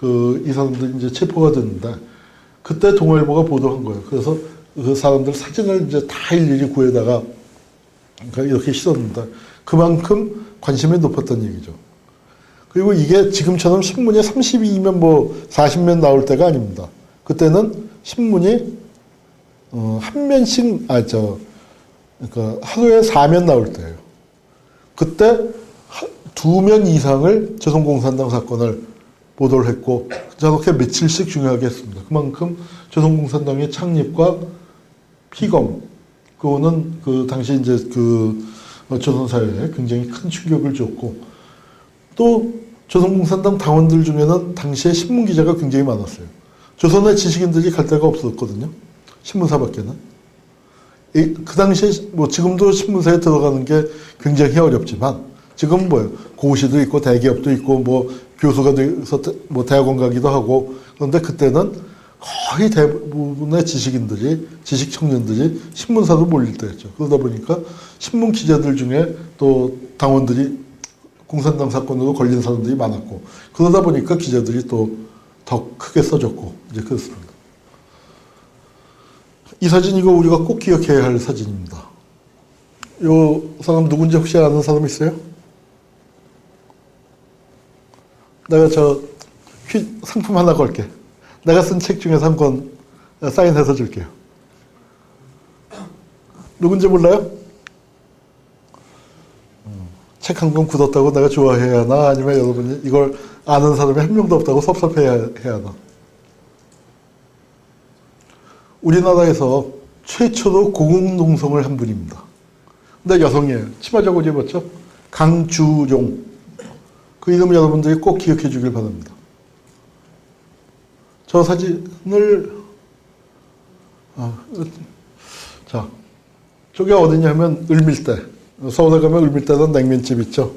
이 사람들이 이제 체포가 됐는데 그때 동아일보가 보도한 거예요. 그래서 그 사람들 사진을 이제 다 일일이 구해다가 이렇게 실었는데 그만큼 관심이 높았던 얘기죠. 그리고 이게 지금처럼 신문이 32면 뭐 40면 나올 때가 아닙니다. 그때는 신문이 한 면씩, 그러니까 하루에 4면 나올 때예요. 그때 2면 이상을 조선공산당 사건을 보도를 했고, 저렇게 며칠씩 중요하게 했습니다. 그만큼 조선공산당의 창립과 피검, 그거는 당시 이제 조선사회에 굉장히 큰 충격을 줬고, 또 조선공산당 당원들 중에는 당시에 신문기자가 굉장히 많았어요. 조선의 지식인들이 갈 데가 없었거든요. 신문사밖에는. 그 당시에 뭐 지금도 신문사에 들어가는 게 굉장히 어렵지만 지금 뭐예요? 고시도 있고 대기업도 있고 뭐 교수가 돼서 뭐 대학원 가기도 하고 그런데 그때는 거의 대부분의 지식인들이 지식 청년들이 신문사로 몰릴 때였죠. 그러다 보니까 신문 기자들 중에 또 당원들이 공산당 사건으로 걸린 사람들이 많았고 그러다 보니까 기자들이 또 더 크게 써줬고 이제 그렇습니다. 이 사진 이거 우리가 꼭 기억해야 할 사진입니다. 이 사람 누군지 혹시 아는 사람 있어요? 내가 상품 하나 걸게. 내가 쓴 책 중에서 한 권 사인해서 줄게요. 누군지 몰라요? 책 한 권 굳었다고 내가 좋아해야 하나? 아니면 여러분이 이걸 아는 사람이 한 명도 없다고 섭섭해야 하나? 우리나라에서 최초로 고공농성을 한 분입니다. 근데 여성이에요. 치마 저고리 입었죠? 강주종. 그 이름 여러분들이 꼭 기억해 주길 바랍니다. 저 사진을 자, 저게 어디냐면 을밀대. 서울에 가면 을밀대는 냉면집 있죠.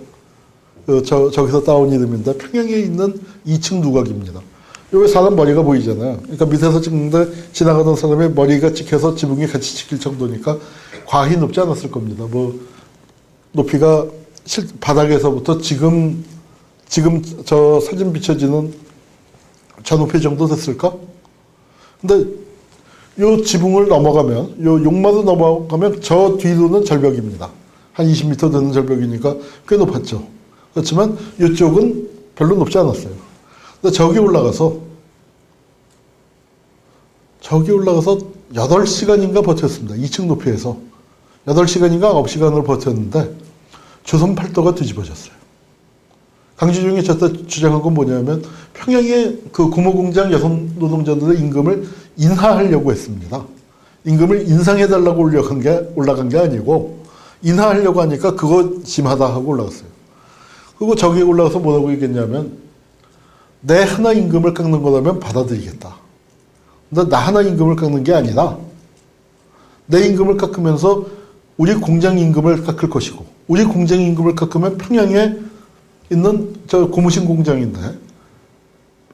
저기서 따온 이름인데 평양에 있는 2층 누각입니다. 여기 사람 머리가 보이잖아요. 그러니까 밑에서 찍는데 지나가던 사람의 머리가 찍혀서 지붕이 같이 찍힐 정도니까 과히 높지 않았을 겁니다. 뭐 높이가 바닥에서부터 지금 저 사진 비춰지는 저 높이 정도 됐을까? 근데 요 지붕을 넘어가면 요 용마로 넘어가면 저 뒤로는 절벽입니다. 한 20m 되는 절벽이니까 꽤 높았죠. 그렇지만 이쪽은 별로 높지 않았어요. 근데 저기 올라가서 8시간인가 버텼습니다. 2층 높이에서 8시간인가 9시간을 버텼는데 조선 팔도가 뒤집어졌어요. 강주종이 저때 주장한 건 뭐냐면 평양의 그 고무공장 여성 노동자들의 임금을 인하하려고 했습니다. 임금을 인상해달라고 올라간 게 아니고 인하하려고 하니까 그거 심하다 하고 올라갔어요. 그리고 저기 올라가서 뭐라고 얘기했냐면 내 하나 임금을 깎는 거라면 받아들이겠다. 근데 나 하나 임금을 깎는 게 아니라 내 임금을 깎으면서 우리 공장 임금을 깎을 것이고 우리 공장 임금을 깎으면 평양에 있는 저 고무신 공장인데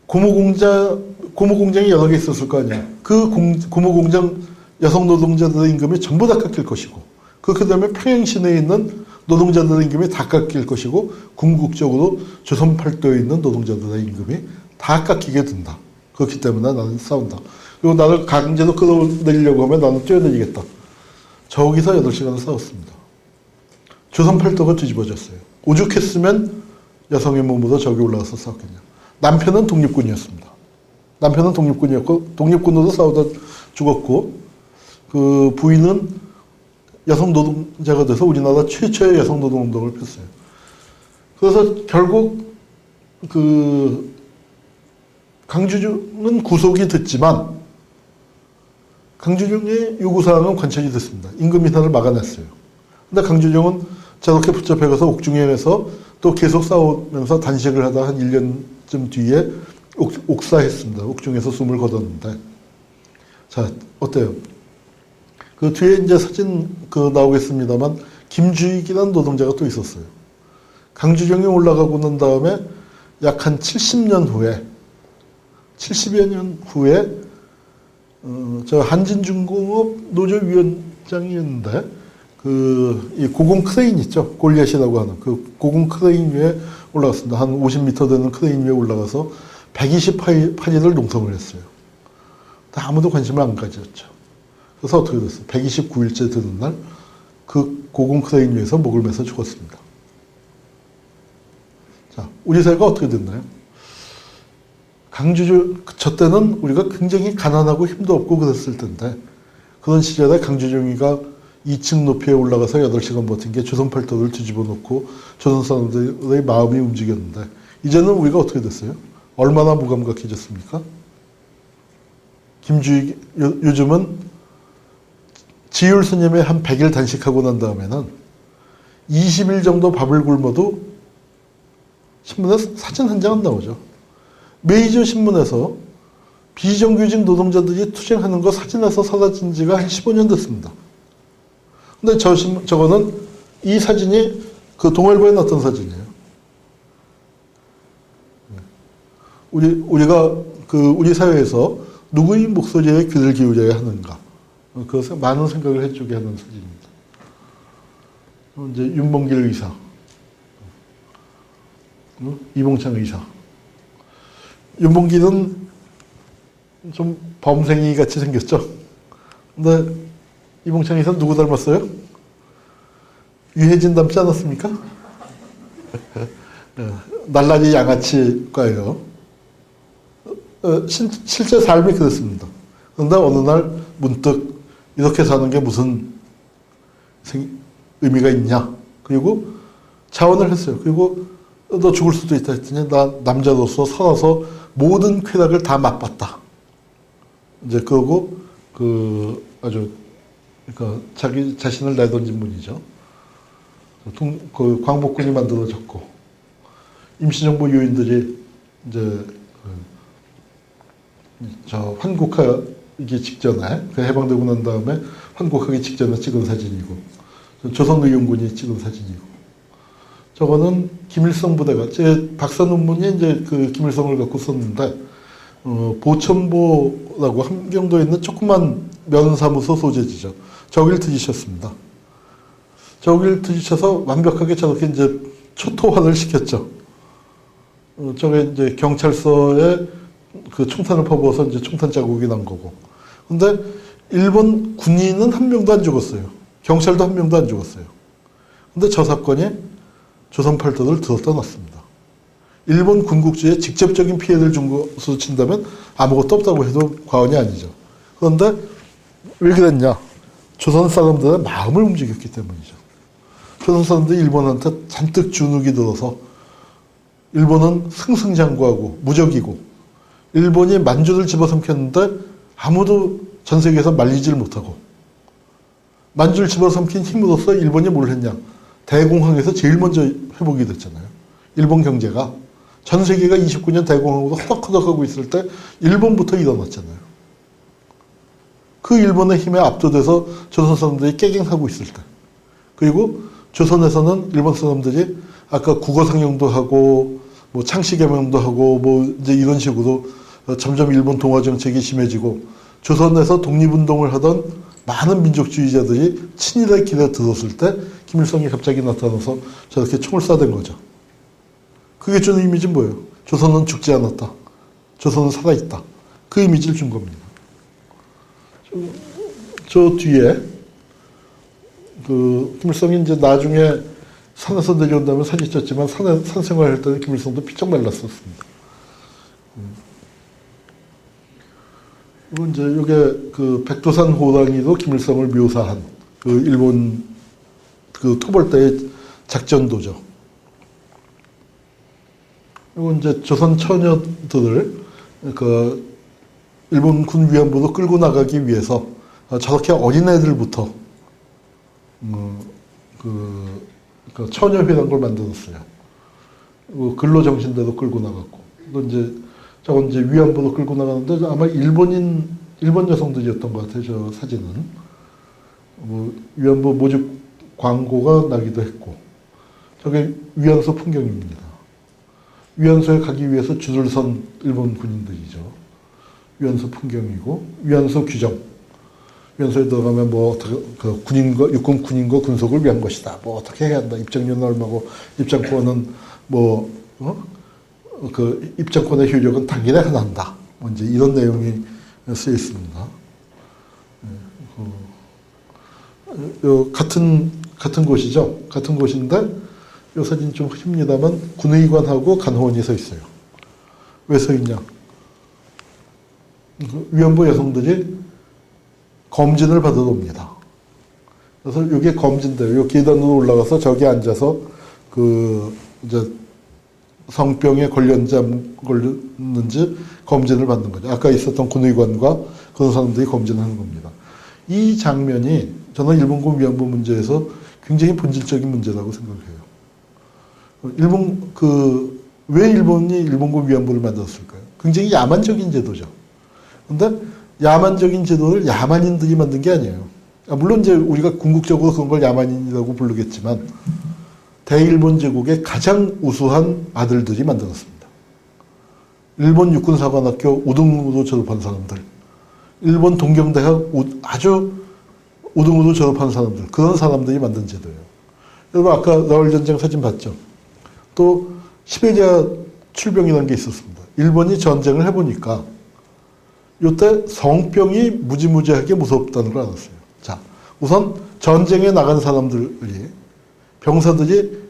고무공장이 여러 개 있었을 거 아니야. 그 고무공장 여성 노동자들의 임금이 전부 다 깎일 것이고 그렇게 되면 평양 시내에 있는 노동자들의 임금이 다 깎일 것이고 궁극적으로 조선 팔도에 있는 노동자들의 임금이 다 깎이게 된다. 그렇기 때문에 나는 싸운다. 그리고 나를 강제로 끌어내리려고 하면 나는 뛰어내리겠다. 저기서 8시간을 싸웠습니다. 조선 팔도가 뒤집어졌어요. 오죽했으면 여성의 몸으로 저기 올라가서 싸웠겠냐. 남편은 독립군이었습니다. 남편은 독립군이었고 독립군으로 싸우다 죽었고 그 부인은 여성 노동자가 돼서 우리나라 최초의 여성 노동운동을 폈어요. 그래서 결국 그 강주종은 구속이 됐지만 강주종의 요구사항은 관철이 됐습니다. 임금 인하를 막아냈어요. 근데 강주종은 저렇게 붙잡혀가서 옥중에서 또 계속 싸우면서 단식을 하다 한 1년쯤 뒤에 옥사했습니다. 옥중에서 숨을 거뒀는데. 자, 어때요? 그 뒤에 이제 사진 나오겠습니다만, 김주익이라는 노동자가 또 있었어요. 강주종이 올라가고 난 다음에 약 한 70년 후에, 70여 년 후에, 저 한진중공업 노조위원장이었는데, 이 고공 크레인 있죠? 골리앗이라고 하는 그 고공 크레인 위에 올라갔습니다. 한 50m 되는 크레인 위에 올라가서 128일을 농성을 했어요. 아무도 관심을 안 가졌죠. 그래서 어떻게 됐어요? 129일째 되는 날 그 고공 크레인 위에서 목을 매서 죽었습니다. 자, 우리 사회가 어떻게 됐나요? 저 때는 우리가 굉장히 가난하고 힘도 없고 그랬을 텐데 그런 시절에 강주종이가 2층 높이에 올라가서 8시간 버틴 게 조선 팔도를 뒤집어 놓고 조선 사람들의 마음이 움직였는데 이제는 우리가 어떻게 됐어요? 얼마나 무감각해졌습니까? 김주익, 요즘은 지율 스님의 한 100일 단식하고 난 다음에는 20일 정도 밥을 굶어도 신문에 사진 한 장 안 나오죠. 메이저 신문에서 비정규직 노동자들이 투쟁하는 거 사진에서 사라진 지가 한 15년 됐습니다. 근데 저거는 이 사진이 그 동아일보에 났던 사진이에요. 우리가 우리 사회에서 누구의 목소리에 귀를 기울여야 하는가. 그것을 많은 생각을 해주게 하는 사진입니다. 이제 윤봉길 의사, 이봉창 의사. 윤봉길은 좀 범생이 같이 생겼죠. 근데 이봉창 의사는 누구 닮았어요? 유해진 닮지 않았습니까? 날라리 양아치과예요. 실제 삶이 그렇습니다. 그런데 어느 날 문득 이렇게 사는 게 무슨 의미가 있냐. 그리고 자원을 했어요. 그리고 너 죽을 수도 있다 했더니 나 남자로서 살아서 모든 쾌락을 다 맛봤다. 이제 그러고 아주 그러니까 자기 자신을 내던진 분이죠. 광복군이 만들어졌고 임시정부 요인들이 이제 환국하기 직전에 해방되고 난 다음에 환국하기 직전에 찍은 사진이고 조선의용군이 찍은 사진이고 저거는 김일성 부대가 제 박사 논문이 이제 김일성을 갖고 썼는데 보천보라고 함경도에 있는 조그만 면사무소 소재지죠. 저길 들이셨습니다. 저길 들이셔서 완벽하게 저렇게 이제 초토화를 시켰죠. 저게 이제 경찰서에 총탄을 퍼부어서 이제 총탄 자국이 난 거고. 근데 일본 군인은 한 명도 안 죽었어요. 경찰도 한 명도 안 죽었어요. 근데 저 사건이 조선 팔도를 들었다 놨습니다. 일본 군국주의에 직접적인 피해를 준 것으로 친다면 아무것도 없다고 해도 과언이 아니죠. 그런데 왜 그랬냐? 조선 사람들의 마음을 움직였기 때문이죠. 조선 사람들이 일본한테 잔뜩 주눅이 들어서 일본은 승승장구하고 무적이고 일본이 만주를 집어삼켰는데 아무도 전 세계에서 말리질 못하고 만주를 집어삼킨 힘으로써 일본이 뭘 했냐. 대공황에서 제일 먼저 회복이 됐잖아요. 일본 경제가. 전 세계가 29년 대공황으로 허덕허덕하고 있을 때 일본부터 일어났잖아요. 그 일본의 힘에 압도돼서 조선 사람들이 깨갱하고 있을 때. 그리고 조선에서는 일본 사람들이 아까 국어상영도 하고 뭐 창씨개명도 하고 뭐 이제 이런 식으로 점점 일본 동화 정책이 심해지고 조선에서 독립운동을 하던 많은 민족주의자들이 친일의 길에 들었을 때 김일성이 갑자기 나타나서 저렇게 총을 쏴댄 거죠. 그게 주는 이미지는 뭐예요? 조선은 죽지 않았다. 조선은 살아있다. 그 이미지를 준 겁니다. 저 뒤에 김일성이 이제 나중에 산에서 내려온 다음에 사진 찍었지만 산 생활할 때는 김일성도 피쩍 말랐었습니다. 그리고 이제 이게 백두산 호랑이도 김일성을 묘사한 일본 토벌 때의 작전도죠. 그리고 이제 조선 처녀들을 일본 군 위안부로 끌고 나가기 위해서 저렇게 어린애들부터 처녀회라는 걸 만들었어요. 근로정신대로 끌고 나갔고 또 이제 저건 이제 위안부로 끌고 나가는데 아마 일본 여성들이었던 것 같아요. 저 사진은 위안부 모집 광고가 나기도 했고 저게 위안소 풍경입니다. 위안소에 가기 위해서 줄을 선 일본 군인들이죠. 위안소 풍경이고 위안소 규정. 위안소에 들어가면 뭐 군인과 육군 군인과 군속을 위한 것이다. 뭐 어떻게 해야 한다. 입장료는 얼마고 입장권은 입장권의 효력은 당일에 한다. 뭐 이제 이런 내용이 쓰여 있습니다. 같은 곳이죠. 같은 곳인데 이 사진 좀 흐립니다만 군의관하고 간호원이 서 있어요. 왜 서 있냐? 위안부 여성들이 검진을 받으러 옵니다. 그래서 이게 검진대요. 이 계단으로 올라가서 저기 앉아서 이제 성병에 걸렸는지 검진을 받는 거죠. 아까 있었던 군의관과 그런 사람들이 검진하는 겁니다. 이 장면이 저는 일본군 위안부 문제에서 굉장히 본질적인 문제라고 생각해요. 왜 일본이 일본군 위안부를 만들었을까요? 굉장히 야만적인 제도죠. 근데 야만적인 제도를 야만인들이 만든 게 아니에요. 물론 이제 우리가 궁극적으로 그런 걸 야만인이라고 부르겠지만 대일본 제국의 가장 우수한 아들들이 만들었습니다. 일본 육군사관학교 우등으로 졸업한 사람들, 일본 동경대학 아주 우등으로 졸업한 사람들, 그런 사람들이 만든 제도예요. 여러분 아까 러일전쟁 사진 봤죠? 또 시베리아 출병이라는 게 있었습니다. 일본이 전쟁을 해보니까 이때 성병이 무지무지하게 무섭다는 걸 알았어요. 자, 우선 전쟁에 나간 사람들이, 병사들이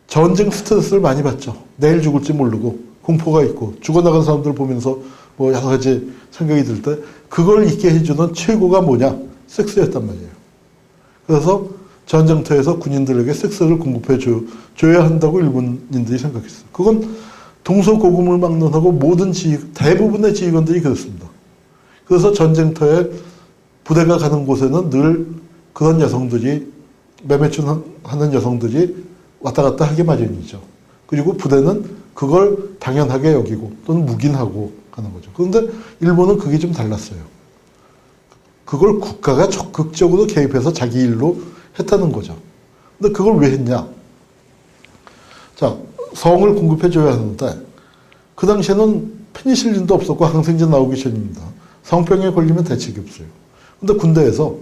전쟁 스트레스를 많이 받죠. 내일 죽을지 모르고 공포가 있고 죽어나간 사람들 보면서 뭐 여러 가지 생각이 들 때 그걸 잊게 해주는 최고가 뭐냐? 섹스였단 말이에요. 그래서 전쟁터에서 군인들에게 섹스를 공급해 줘야 한다고 일본인들이 생각했어요. 그건 동서고금을 막론하고 모든 대부분의 지휘관들이 그렇습니다. 그래서 전쟁터에 부대가 가는 곳에는 늘 그런 여성들이, 매매춘하는 여성들이 왔다 갔다 하게 마련이죠. 그리고 부대는 그걸 당연하게 여기고 또는 묵인하고 가는 거죠. 그런데 일본은 그게 좀 달랐어요. 그걸 국가가 적극적으로 개입해서 자기 일로 했다는 거죠. 근데 그걸 왜 했냐? 자, 성을 공급해줘야 하는데 그 당시에는 페니실린도 없었고 항생제 나오기 전입니다. 성병에 걸리면 대책이 없어요. 근데 군대에서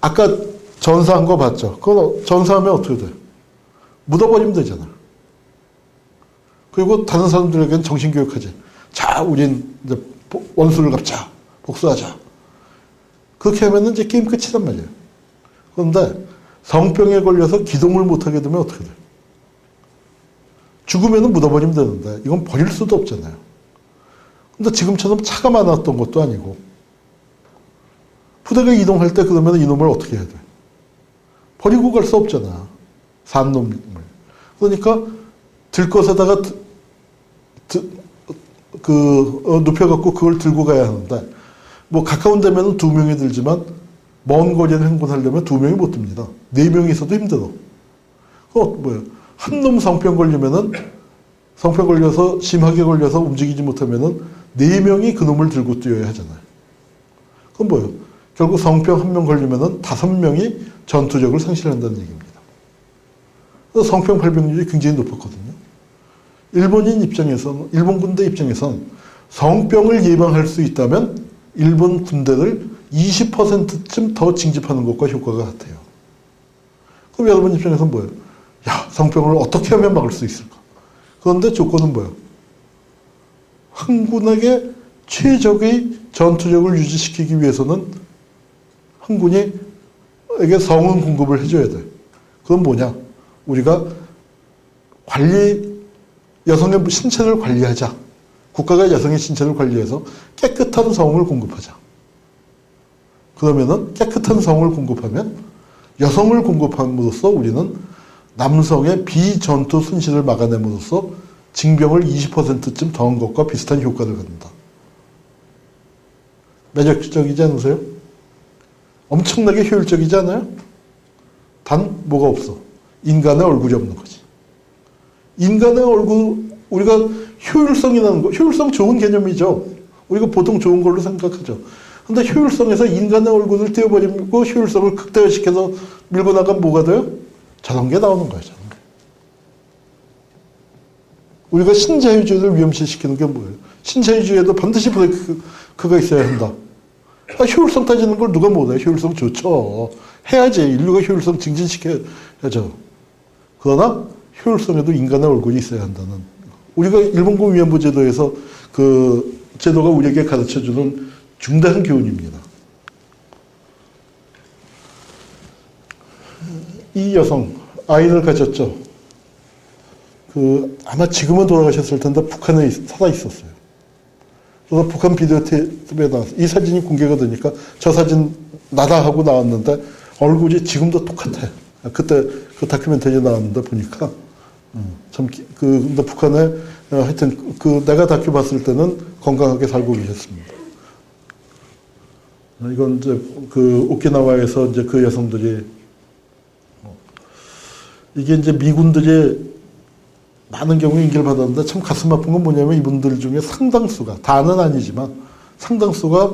아까 전사한 거 봤죠? 그거 전사하면 어떻게 돼요? 묻어버리면 되잖아. 그리고 다른 사람들에게는 정신교육하지. 자, 우린 이제 원수를 갚자. 복수하자. 그렇게 하면 이제 게임 끝이란 말이에요. 그런데 성병에 걸려서 기동을 못하게 되면 어떻게 돼요? 죽으면 묻어버리면 되는데 이건 버릴 수도 없잖아요. 근데 지금처럼 차가 많았던 것도 아니고 부대가 이동할 때 그러면 이놈을 어떻게 해야 돼? 버리고 갈 수 없잖아. 산 놈을. 그러니까 들것에다가 눕혀갖고 그걸 들고 가야 하는데 뭐 가까운 데면 2명이 들지만 먼 거리를 행군하려면 2명이 못 듭니다. 4명이 있어도 힘들어. 뭐예요? 한 놈 성병 걸리면은, 성병 걸려서 심하게 걸려서 움직이지 못하면은 4명이 그 놈을 들고 뛰어야 하잖아요. 그건 뭐예요? 결국 성병 1명 걸리면은 5명이 전투력을 상실한다는 얘기입니다. 그래서 성병 발병률이 굉장히 높았거든요. 일본인 입장에서는, 일본 군대 입장에선 성병을 예방할 수 있다면 일본 군대를 20%쯤 더 징집하는 것과 효과가 같아요. 그럼 여러분 입장에서는 뭐예요? 야, 성병을 어떻게 하면 막을 수 있을까? 그런데 조건은 뭐예요? 한군에게 최적의 전투력을 유지시키기 위해서는 한군에게 성은 공급을 해줘야 돼. 그건 뭐냐? 우리가 여성의 신체를 관리하자. 국가가 여성의 신체를 관리해서 깨끗한 성을 공급하자. 그러면은 깨끗한 성을 공급하면 여성을 공급함으로써 우리는 남성의 비전투 손실을 막아냄으로써 징병을 20%쯤 더한 것과 비슷한 효과를 갖는다. 매력적이지 않으세요? 엄청나게 효율적이지 않아요? 단 뭐가 없어? 인간의 얼굴이 없는 거지. 인간의 얼굴, 우리가 효율성이라는 거, 효율성 좋은 개념이죠. 우리가 보통 좋은 걸로 생각하죠. 근데 효율성에서 인간의 얼굴을 떼어버리고 효율성을 극대화시켜서 밀고 나가면 뭐가 돼요? 저런 게 나오는 거예요. 저런 게. 우리가 신자유주의를 위험시시키는 게 뭐예요? 신자유주의에도 반드시 브레이크가 있어야 한다. 효율성 따지는 걸 누가 못해? 효율성 좋죠. 해야지. 인류가 효율성 증진시켜야죠. 그러나 효율성에도 인간의 얼굴이 있어야 한다는. 우리가 일본군 위안부 제도에서 그 제도가 우리에게 가르쳐주는 중대한 교훈입니다. 이 여성, 아이를 가졌죠. 아마 지금은 돌아가셨을 텐데 북한에 살아 있었어요. 그래서 북한 비디오 테이프에 나왔어요. 이 사진이 공개가 되니까 저 사진 나다 하고 나왔는데 얼굴이 지금도 똑같아. 그때 그 다큐멘터리 나왔는데 보니까 근데 북한에 하여튼 내가 다큐 봤을 때는 건강하게 살고 계셨습니다. 이건 이제 오키나와에서 이제 그 여성들이 이게 이제 미군들이 많은 경우에 인기를 받았는데 참 가슴 아픈 건 뭐냐면 이분들 중에 상당수가, 다는 아니지만 상당수가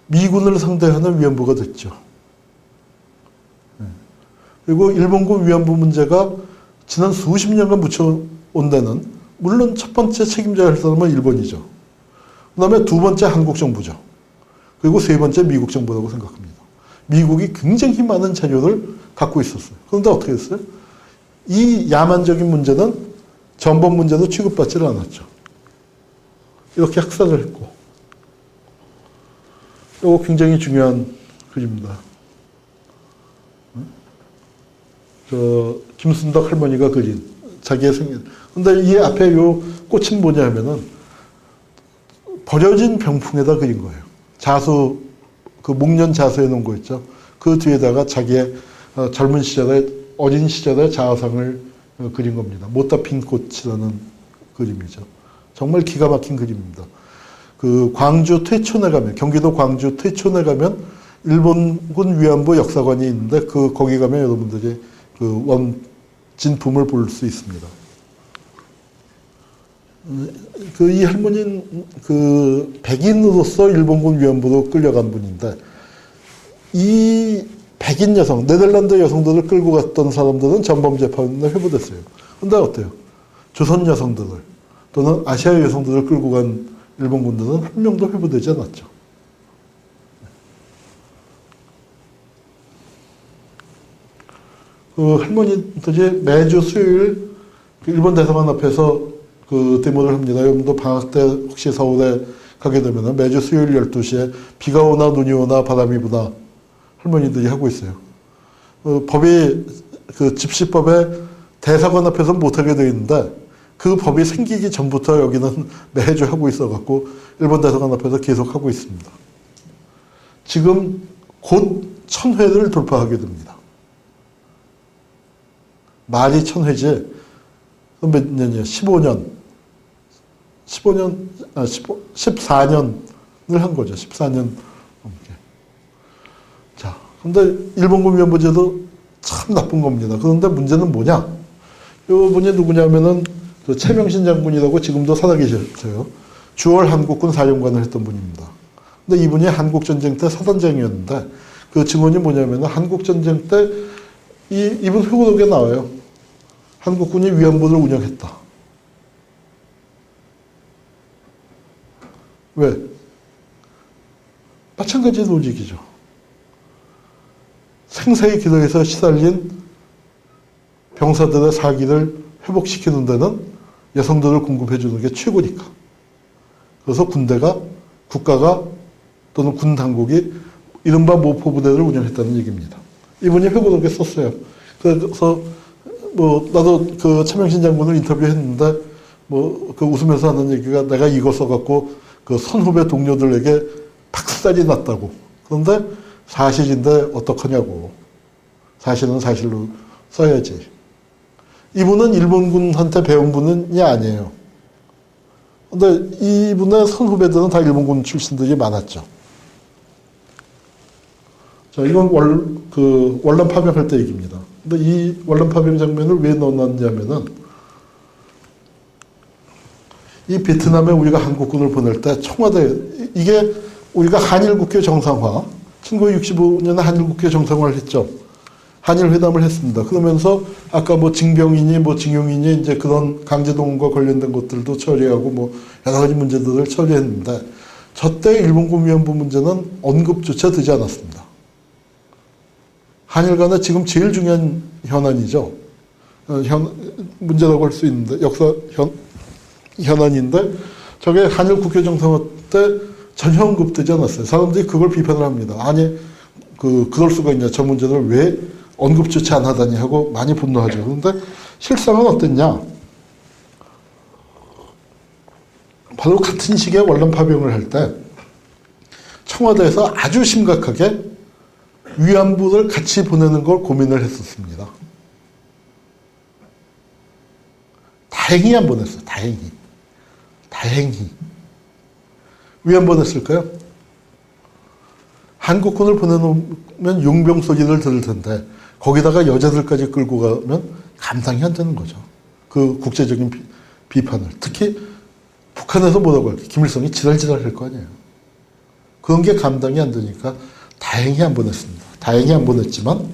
미군을 상대하는 위안부가 됐죠. 그리고 일본군 위안부 문제가 지난 수십 년간 묻혀온 데는 물론 첫 번째 책임져야 할 사람은 일본이죠. 그 다음에 두 번째 한국 정부죠. 그리고 세 번째 미국 정부라고 생각합니다. 미국이 굉장히 많은 자료를 갖고 있었어요. 그런데 어떻게 했어요? 이 야만적인 문제는 전범 문제도 취급받지를 않았죠. 이렇게 학살을 했고. 이거 굉장히 중요한 글입니다. 김순덕 할머니가 그린 자기의 생일. 근데 이 앞에 요 꽃은 뭐냐 하면은 버려진 병풍에다 그린 거예요. 자수, 그 목련 자수해 놓은 거 있죠. 그 뒤에다가 자기의 젊은 시절의, 어린 시절의 자아상을 그린 겁니다. 못다 핀 꽃이라는 그림이죠. 정말 기가 막힌 그림입니다. 그 광주 퇴촌에 가면, 경기도 광주 퇴촌에 가면 일본군 위안부 역사관이 있는데 거기 가면 여러분들이 그 원진품을 볼 수 있습니다. 이 할머니는 그 백인으로서 일본군 위안부로 끌려간 분인데, 이 백인 여성, 네덜란드 여성들을 끌고 갔던 사람들은 전범 재판에 회부됐어요. 근데 어때요? 조선 여성들을 또는 아시아 여성들을 끌고 간 일본군들은 한 명도 회부되지 않았죠. 그 할머니들이 매주 수요일 일본 대사관 앞에서 그 데모를 합니다. 여러분도 방학 때 혹시 서울에 가게 되면 매주 수요일 12시에 비가 오나 눈이 오나 바람이 부나 할머니들이 하고 있어요. 법이, 그 집시법에 대사관 앞에서 못하게 되어 있는데 그 법이 생기기 전부터 여기는 매주 하고 있어갖고 일본 대사관 앞에서 계속 하고 있습니다. 지금 곧 1000회를 돌파하게 됩니다. 말이 1000회지. 몇 년이에요? 14년을 한 거죠. 14년 넘게. 자, 근데 일본군 위안부제도 참 나쁜 겁니다. 그런데 문제는 뭐냐? 이분이 누구냐면은 그 최명신 장군이라고 지금도 살아계셨어요. 주월 한국군 사령관을 했던 분입니다. 근데 이분이 한국전쟁 때 사단장이었는데 그 증언이 뭐냐면은 한국전쟁 때 이분 회고록에 나와요. 한국군이 위안부를 운영했다. 왜? 마찬가지 로직이죠. 생사의 기로에서 시달린 병사들의 사기를 회복시키는 데는 여성들을 공급해 주는 게 최고니까. 그래서 국가가 또는 군 당국이 이른바 모포부대를 운영했다는 얘기입니다. 이분이 회고록에 썼어요. 그래서 나도 그 최명신 장군을 인터뷰했는데 그 웃으면서 하는 얘기가 내가 이거 써갖고 그 선후배 동료들에게 박살이 났다고. 그런데 사실인데 어떡하냐고. 사실은 사실로 써야지. 이분은 일본군한테 배운 분이 아니에요. 근데 이분의 선후배들은 다 일본군 출신들이 많았죠. 자, 이건 월남 파병할 때 얘기입니다. 근데 이 월남 파병 장면을 왜 넣어놨냐면은, 이 베트남에 우리가 한국군을 보낼 때 청와대, 이게 우리가 한일국교 정상화, 1965년에 한일국교 정상화를 했죠. 한일 회담을 했습니다. 그러면서 아까 징병이니 징용이니 이제 그런 강제동원과 관련된 것들도 처리하고 여러 가지 문제들을 처리했는데, 저때 일본군 위안부 문제는 언급조차 되지 않았습니다. 한일 간에 지금 제일 중요한 현안이죠. 문제라고 할 수 있는데, 현안인데, 저게 한일 국교 정상화 때 전혀 언급되지 않았어요. 사람들이 그걸 비판을 합니다. 아니, 그럴 수가 있냐. 저 문제를 왜 언급조차 안 하다니 하고 많이 분노하죠. 그런데 실상은 어땠냐? 바로 같은 시기에 월남 파병을 할 때 청와대에서 아주 심각하게 위안부를 같이 보내는 걸 고민을 했었습니다. 다행히 안 보냈어요. 다행히. 왜 안 보냈을까요? 한국군을 보내놓으면 용병 소리를 들을 텐데 거기다가 여자들까지 끌고 가면 감당이 안 되는 거죠. 그 국제적인 비판을. 특히 북한에서 뭐라고 할까? 김일성이 지랄지랄 할 거 아니에요. 그런 게 감당이 안 되니까 다행히 안 보냈습니다. 다행히 안 보냈지만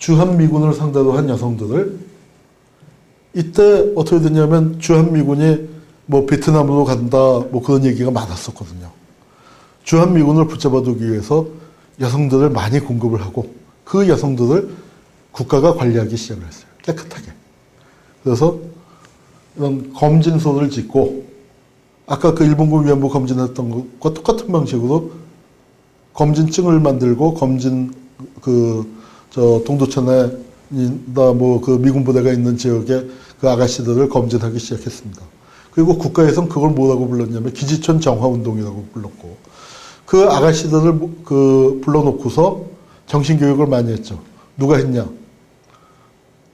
주한미군을 상대로 한 여성들을 이때 어떻게 됐냐면 주한미군이 뭐 베트남으로 간다 뭐 그런 얘기가 많았었거든요. 주한미군을 붙잡아두기 위해서 여성들을 많이 공급을 하고 그 여성들을 국가가 관리하기 시작을 했어요. 깨끗하게. 그래서 이런 검진소를 짓고 아까 그 일본군 위안부 검진했던 것과 똑같은 방식으로 검진증을 만들고 검진 동두천에 뭐 그 미군 부대가 있는 지역에 그 아가씨들을 검진하기 시작했습니다. 그리고 국가에서는 그걸 뭐라고 불렀냐면 기지촌 정화운동이라고 불렀고 그 아가씨들을 불러놓고서 정신교육을 많이 했죠. 누가 했냐?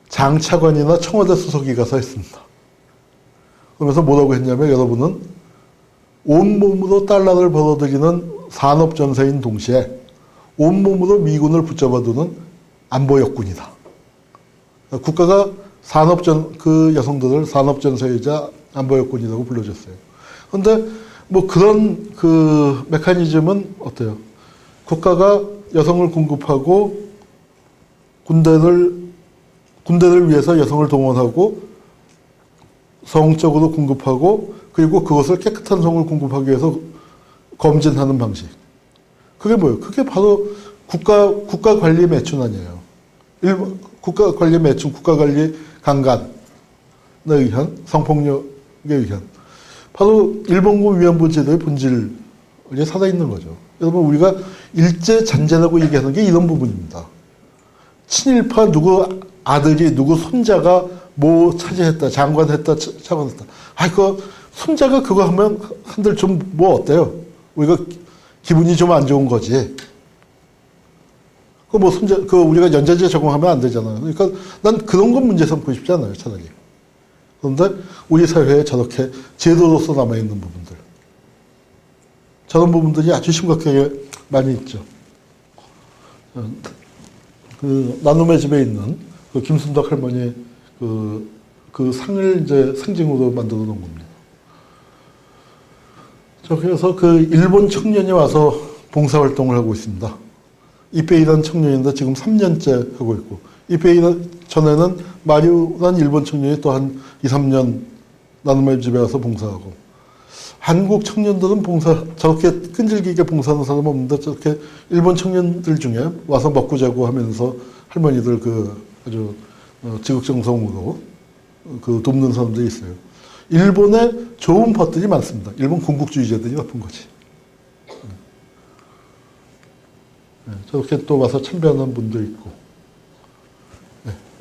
장차관이나 청와대 수석이 가서 했습니다. 그러면서 뭐라고 했냐면 여러분은 온몸으로 달러를 벌어들이는 산업전세인 동시에 온몸으로 미군을 붙잡아두는 안보역군이다. 국가가 그 여성들을 산업전세이자 안보역군이라고 불러줬어요. 그런데 뭐 그런 그 메커니즘은 어때요? 국가가 여성을 공급하고 군대를 위해서 여성을 동원하고 성적으로 공급하고 그리고 그것을 깨끗한 성을 공급하기 위해서 검진하는 방식. 그게 뭐예요? 그게 바로 국가 관리 매춘 아니에요. 국가 관리 매춘, 국가 관리 강간에 의한 성폭력에 의한 바로 일본군 위안부 제도의 본질이 살아있는 거죠. 여러분 우리가 일제 잔재라고 얘기하는 게 이런 부분입니다. 친일파 누구 아들이 누구 손자가 뭐 차지했다, 장관했다, 차관했다. 그 손자가 그거 하면 한들 좀 뭐 어때요? 우리가 기분이 좀 안 좋은 거지. 뭐 우리가 연좌제 적용하면 안 되잖아요. 그러니까 난 그런 건 문제 삼고 싶지 않아요, 차라리. 그런데 우리 사회에 저렇게 제도로서 남아있는 부분들. 저런 부분들이 아주 심각하게 많이 있죠. 나눔의 집에 있는 김순덕 할머니 그 상을 이제 상징으로 만들어 놓은 겁니다. 그래서 일본 청년이 와서 봉사활동을 하고 있습니다. 이페이라는 청년인데 지금 3년째 하고 있고, 이페이 전에는 마리우라는 일본 청년이 또 한 2, 3년 나눔의 집에 와서 봉사하고, 한국 청년들은 저렇게 끈질기게 봉사하는 사람 없는데 저렇게 일본 청년들 중에 와서 먹고 자고 하면서 할머니들 아주 지극정성으로 돕는 사람들이 있어요. 일본에 좋은 것들이 많습니다. 일본 군국주의자들이 나쁜 거지. 저렇게 또 와서 참배하는 분도 있고.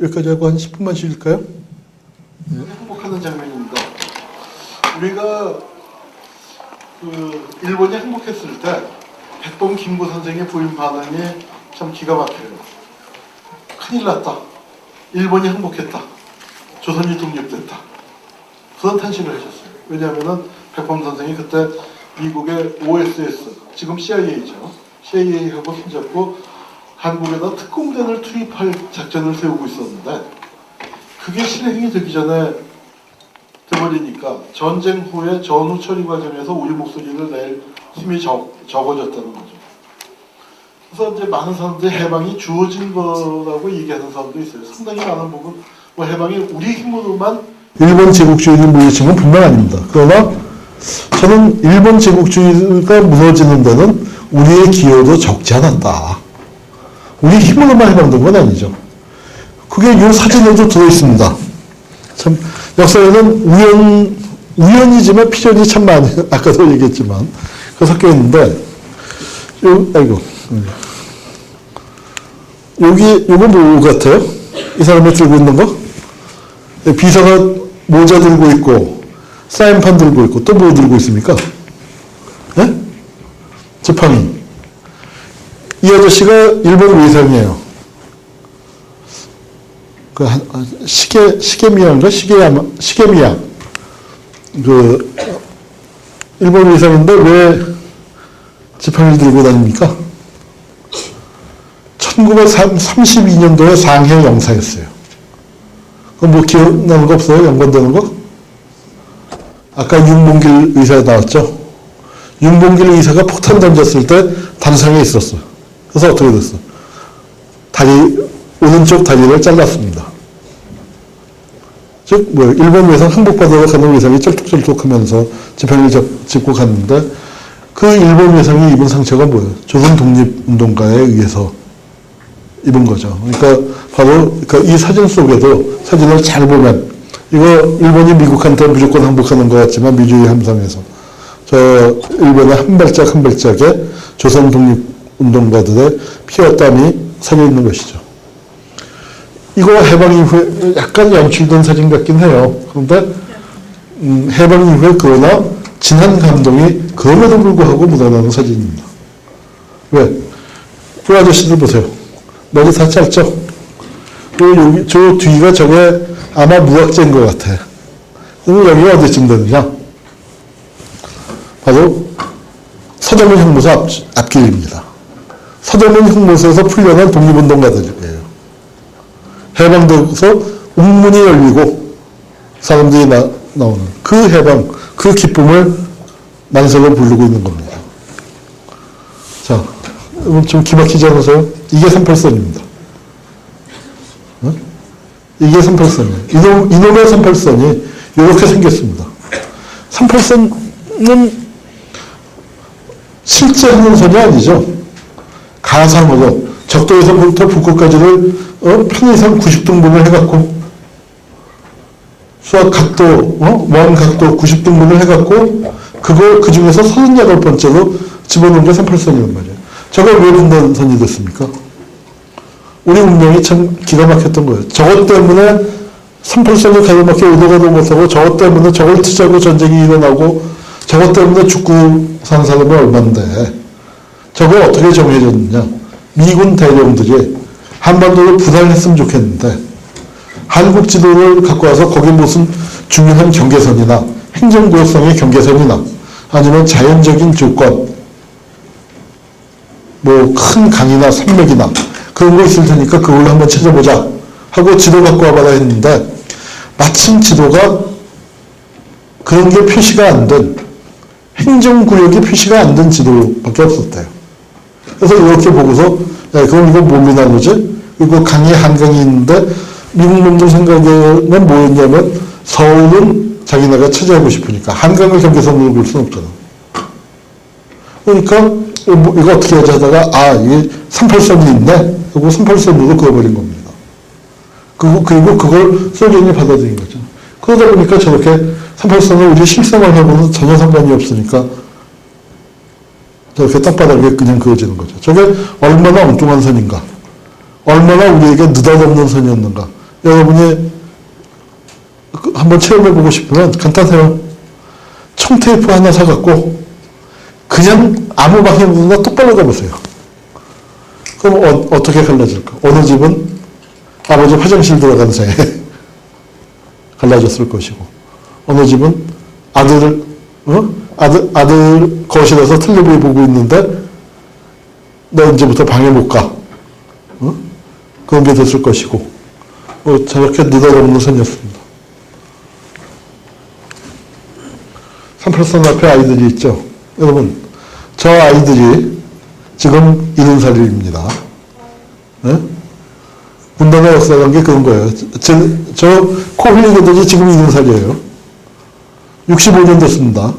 여기까지 하고 한 10분만 쉬실까요? 행복하는 장면입니다. 우리가 일본이 행복했을 때 백범 김구 선생의 부인 반응이 참 기가 막혀요. 큰일 났다. 일본이 행복했다. 조선이 독립됐다. 그런 탄식을 하셨어요. 왜냐하면 백범 선생이 그때 미국의 OSS, 지금 CIA죠. CIA하고 손잡고 한국에다 특공대를 투입할 작전을 세우고 있었는데 그게 실행이 되기 전에 돼버리니까 전쟁 후에 전후 처리 과정에서 우리 목소리를 낼 힘이 적어졌다는 거죠. 그래서 이제 많은 사람들이 해방이 주어진 거라고 얘기하는 사람도 있어요. 상당히 많은 부분 해방이 우리 힘으로만 일본 제국주의를 물리친 건 분명 아닙니다. 그러나 저는 일본 제국주의가 무너지는 데는 우리의 기여도 적지 않았다. 우리 힘으로만 해방된 건 아니죠. 그게 이 사진에도 들어있습니다. 참 역사에는 우연이지만 필연이 참 많이, 아까도 얘기했지만 그 섞여 있는데 요거 뭐 같아요? 이 사람이 들고 있는 거? 비서가 모자 들고 있고 사인판 들고 있고 또 뭐 들고 있습니까? 네? 지팡이. 이 아저씨가 일본 외상이에요. 시게미야인가? 시게미야. 일본 외상인데 왜 지팡이를 들고 다닙니까? 1932년도에 상해 영사였어요. 뭐 기억나는 거 없어요? 연관되는 거? 아까 윤봉길 의사 나왔죠? 윤봉길 의사가 폭탄 던졌을 때 단상에 있었어. 그래서 어떻게 됐어? 다리 오른쪽 다리를 잘랐습니다. 즉, 일본 위상 항복받으러 가는 위상이 쩔뚝쩔뚝 하면서 지팡이를 짚고 갔는데, 그 일본 위상이 입은 상처가 뭐예요? 조선 독립운동가에 의해서 입은 거죠. 그러니까 바로 이 사진 속에도 사진을 잘 보면, 이거 일본이 미국한테 무조건 항복하는 것 같지만 미주의 함상에서 저 일본의 한 발짝 한 발짝에 조선 독립운동가들의 피와 땀이 서려 있는 것이죠. 이거 해방 이후에 약간 연출된 사진 같긴 해요. 그런데 해방 이후에 그러나 진한 감동이 그럼에도 불구하고 묻어나는 사진입니다. 왜? 그 아저씨들 보세요. 머리 다 짧죠? 그리고 여기 저 뒤가 저게 아마 무학재인 것 같아. 그럼 여기가 어디쯤 되느냐? 바로 서대문 형무소 앞길입니다. 서대문 형무소에서 풀려난 독립운동가들이에요. 해방돼서 웅문이 열리고 사람들이 나오는 그 해방, 그 기쁨을 만세로 부르고 있는 겁니다. 자, 여러분 좀 기막히지 않으세요? 이게 38선입니다. 어? 이게 38선이에요. 이놈의 38선이 이렇게 생겼습니다. 38선은 실제 하는 선이 아니죠. 가상으로 적도에서부터 북극까지를 편의상 90등분을 해갖고 수학 각도, 원 각도 90등분을 해갖고 그 중에서 38번째로 집어넣은 게 38선이란 말이에요. 저걸 왜 분단선이 됐습니까? 우리 운명이 참 기가 막혔던 거예요. 저것 때문에 38선이 가로막혀 의도가도 못하고 저것 때문에 저걸 투자고 전쟁이 일어나고 저것 때문에 죽고 산 사람이 얼만데 저걸 어떻게 정해졌느냐. 미군 대령들이 한반도를 부살했으면 좋겠는데 한국 지도를 갖고 와서 거기 무슨 중요한 경계선이나 행정구역성의 경계선이나 아니면 자연적인 조건 뭐 큰 강이나 산맥이나 그런 거 있을 테니까 그걸로 한번 찾아보자 하고 지도 갖고 와봐라 했는데 마침 지도가 그런 게 표시가 안 된 행정구역이 표시가 안 된 지도밖에 없었대요. 그래서 이렇게 보고서 야, 그럼 이거 몸이 나누지? 그리고 강이 한강이 있는데 미국 놈들 생각에는 뭐였냐면 서울은 자기네가 차지하고 싶으니까 한강을 경계선으로 볼 수는 없잖아. 그러니까 이거 어떻게 하자 하다가 이게 38선이 있네? 그리고 38선으로 그어버린 겁니다. 그리고 그걸 소련이 받아들인 거죠. 그러다 보니까 저렇게 38선을 우리 실생활하고는 전혀 상관이 없으니까 저렇게 땅바닥에 그냥 그어지는 거죠. 저게 얼마나 엉뚱한 선인가. 얼마나 우리에게 느닷없는 선이었는가. 여러분이 한번 체험해보고 싶으면 간단해요. 청테이프 하나 사갖고 그냥 아무 방향으로나 똑바로 가보세요. 그럼 어떻게 갈라질까? 어느 집은 아버지 화장실 들어간 사이에 갈라졌을 것이고 어느 집은 아들 거실에서 텔레비전 보고 있는데 너 이제부터 방에 못 가. 그런 게 됐을 것이고 저렇게 느닷없는 선이었습니다. 38선 앞에 아이들이 있죠. 여러분 저 아이들이 지금 70살입니다. 네? 분단의 역사라는 게 그런 거예요. 저 코 흘리게 되지 지금 70살이에요. 65년 됐습니다.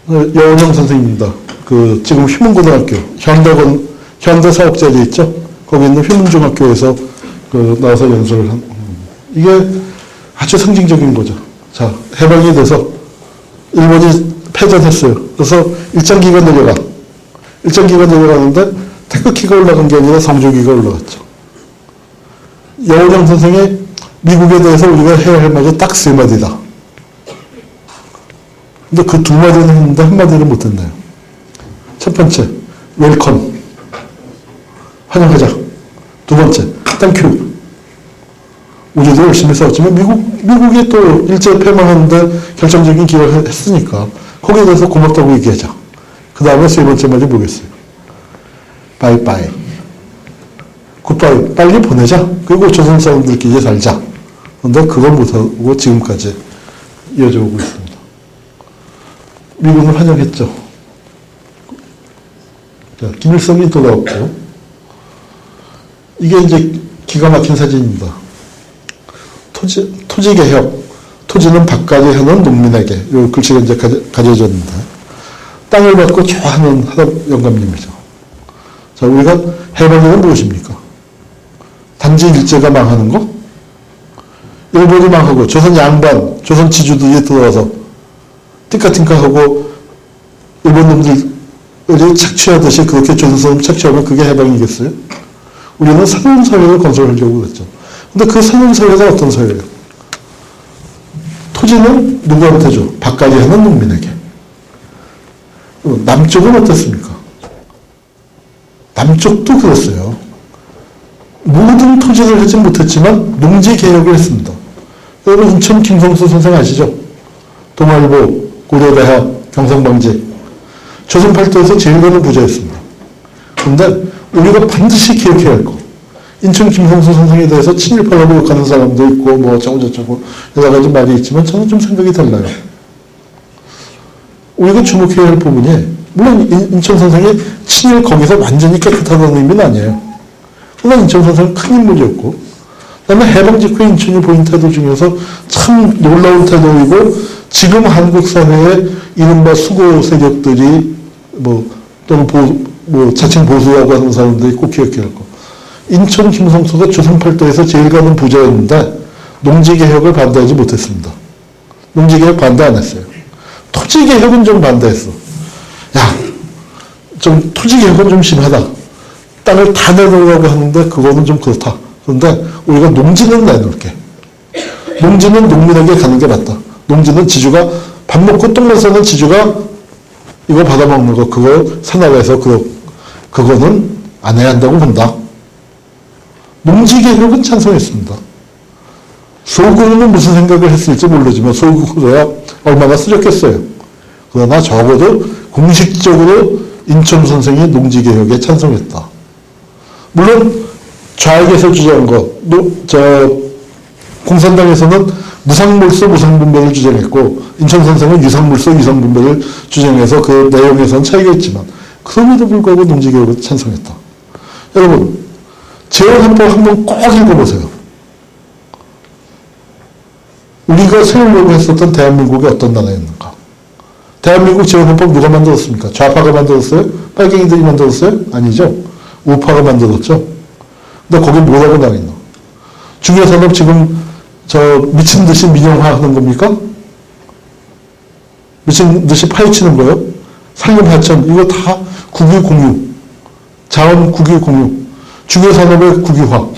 여운영 선생님입니다. 지금 휘문고등학교, 현대사업자리 있죠? 거기 있는 휘문중학교에서 나와서 연수를 이게 아주 상징적인 거죠. 자, 해방이 돼서 일본이 패전했어요. 그래서 일장기가 내려가. 일장기가 내려가는데 태극기가 올라간 게 아니라 성조기가 올라갔죠. 여운영 선생이 미국에 대해서 우리가 해야 할 말이 딱 세 마디다. 근데 그 두 마디는 했는데 한 마디를 못 했나요? 첫 번째, 웰컴. 환영하자. 두 번째, 땡큐. 우리도 열심히 싸웠지만 미국이 또 일제 패망하는데 결정적인 기여를 했으니까 거기에 대해서 고맙다고 얘기하자. 그 다음에 세 번째 말이 뭐겠어요? 바이바이. 굿바이. 빨리 보내자. 그리고 조선 사람들끼리 살자. 그런데 그걸 못하고 지금까지 이어져 오고 있습니다. 미국은 환영했죠. 자, 김일성이 돌아왔고, 이게 이제 기가 막힌 사진입니다. 토지개혁, 토지는 밥까지 하는 농민에게, 이 글씨가 이제 가져졌는데, 땅을 받고 좋아하는 하답 영감님이죠. 자, 우리가 해방이란 무엇입니까? 단지 일제가 망하는 거? 일본이 망하고, 조선 양반, 조선 지주들이 들어와서, 띵까띵까하고, 일본 놈들이 착취하듯이 그렇게 조선사람 착취하면 그게 해방이겠어요? 우리는 새로운 사회를 건설하려고 그랬죠. 근데 그 새로운 사회가 어떤 사회예요? 토지는 누구한테 줘? 밥까지 하는 농민에게. 남쪽은 어땠습니까? 남쪽도 그랬어요. 모든 토지를 하지 못했지만 농지개혁을 했습니다. 여러분 인천 김성수 선생 아시죠? 동아일보, 고려대학, 경상방지. 조선 팔도에서 제일 많은 부자였습니다. 그런데 우리가 반드시 기억해야 할 거. 인천 김성수 선생에 대해서 친일파라고 욕하는 사람도 있고 뭐 어쩌고저쩌고 여러 가지 말이 있지만 저는 좀 생각이 달라요. 우리가 주목해야 할 부분이 물론 인천 선생이 친일 거기서 완전히 깨끗하다는 의미는 아니에요. 그러나 인천 선생은 큰 인물이었고 그다음에 해방 직후에 인천이 보인 태도 중에서 참 놀라운 태도이고 지금 한국 사회에 이른바 수고 세력들이 또는 자칭 보수라고 하는 사람들이 꼭 기억해야 할 거. 인천 김성수가 조선팔도에서 제일 가는 부자였는데 농지개혁을 반대하지 못했습니다. 농지개혁 반대 안 했어요. 토지개혁은 좀 반대했어. 야, 좀 토지개혁은 좀 심하다. 땅을 다 내놓으려고 하는데 그거는 좀 그렇다. 그런데 우리가 농지는 내놓을게. 농지는 농민에게 가는 게 맞다. 농지는 지주가 밥 먹고 똥만 싸는 지주가 이거 받아먹는 거 그거 산업에서 그거는 안 해야 한다고 본다. 농지개혁은 찬성했습니다. 소구는 무슨 생각을 했을지 모르지만 소구야 얼마나 쓰렸겠어요. 그러나 적어도 공식적으로 인천 선생이 농지개혁에 찬성했다. 물론 좌익에서 주장한 거, 공산당에서는 무상몰소 무상분배를 주장했고 인천 선생은 유상몰소 유상분배를 주장해서 그 내용에서는 차이가 있지만 그럼에도 불구하고 농지개혁을 찬성했다. 여러분 재헌헌법 한번 꼭 읽어보세요. 우리가 세우려고 했었던 대한민국이 어떤 나라였는가. 대한민국 재헌헌법 누가 만들었습니까? 좌파가 만들었어요? 빨갱이들이 만들었어요? 아니죠. 우파가 만들었죠. 근데 거기 뭐라고 나와있나? 중요산업 지금 미친 듯이 민영화하는 겁니까? 미친 듯이 파헤치는 거예요? 산림 하천 이거 다 국유 공유, 자원 국유 공유, 중요산업의 국유화.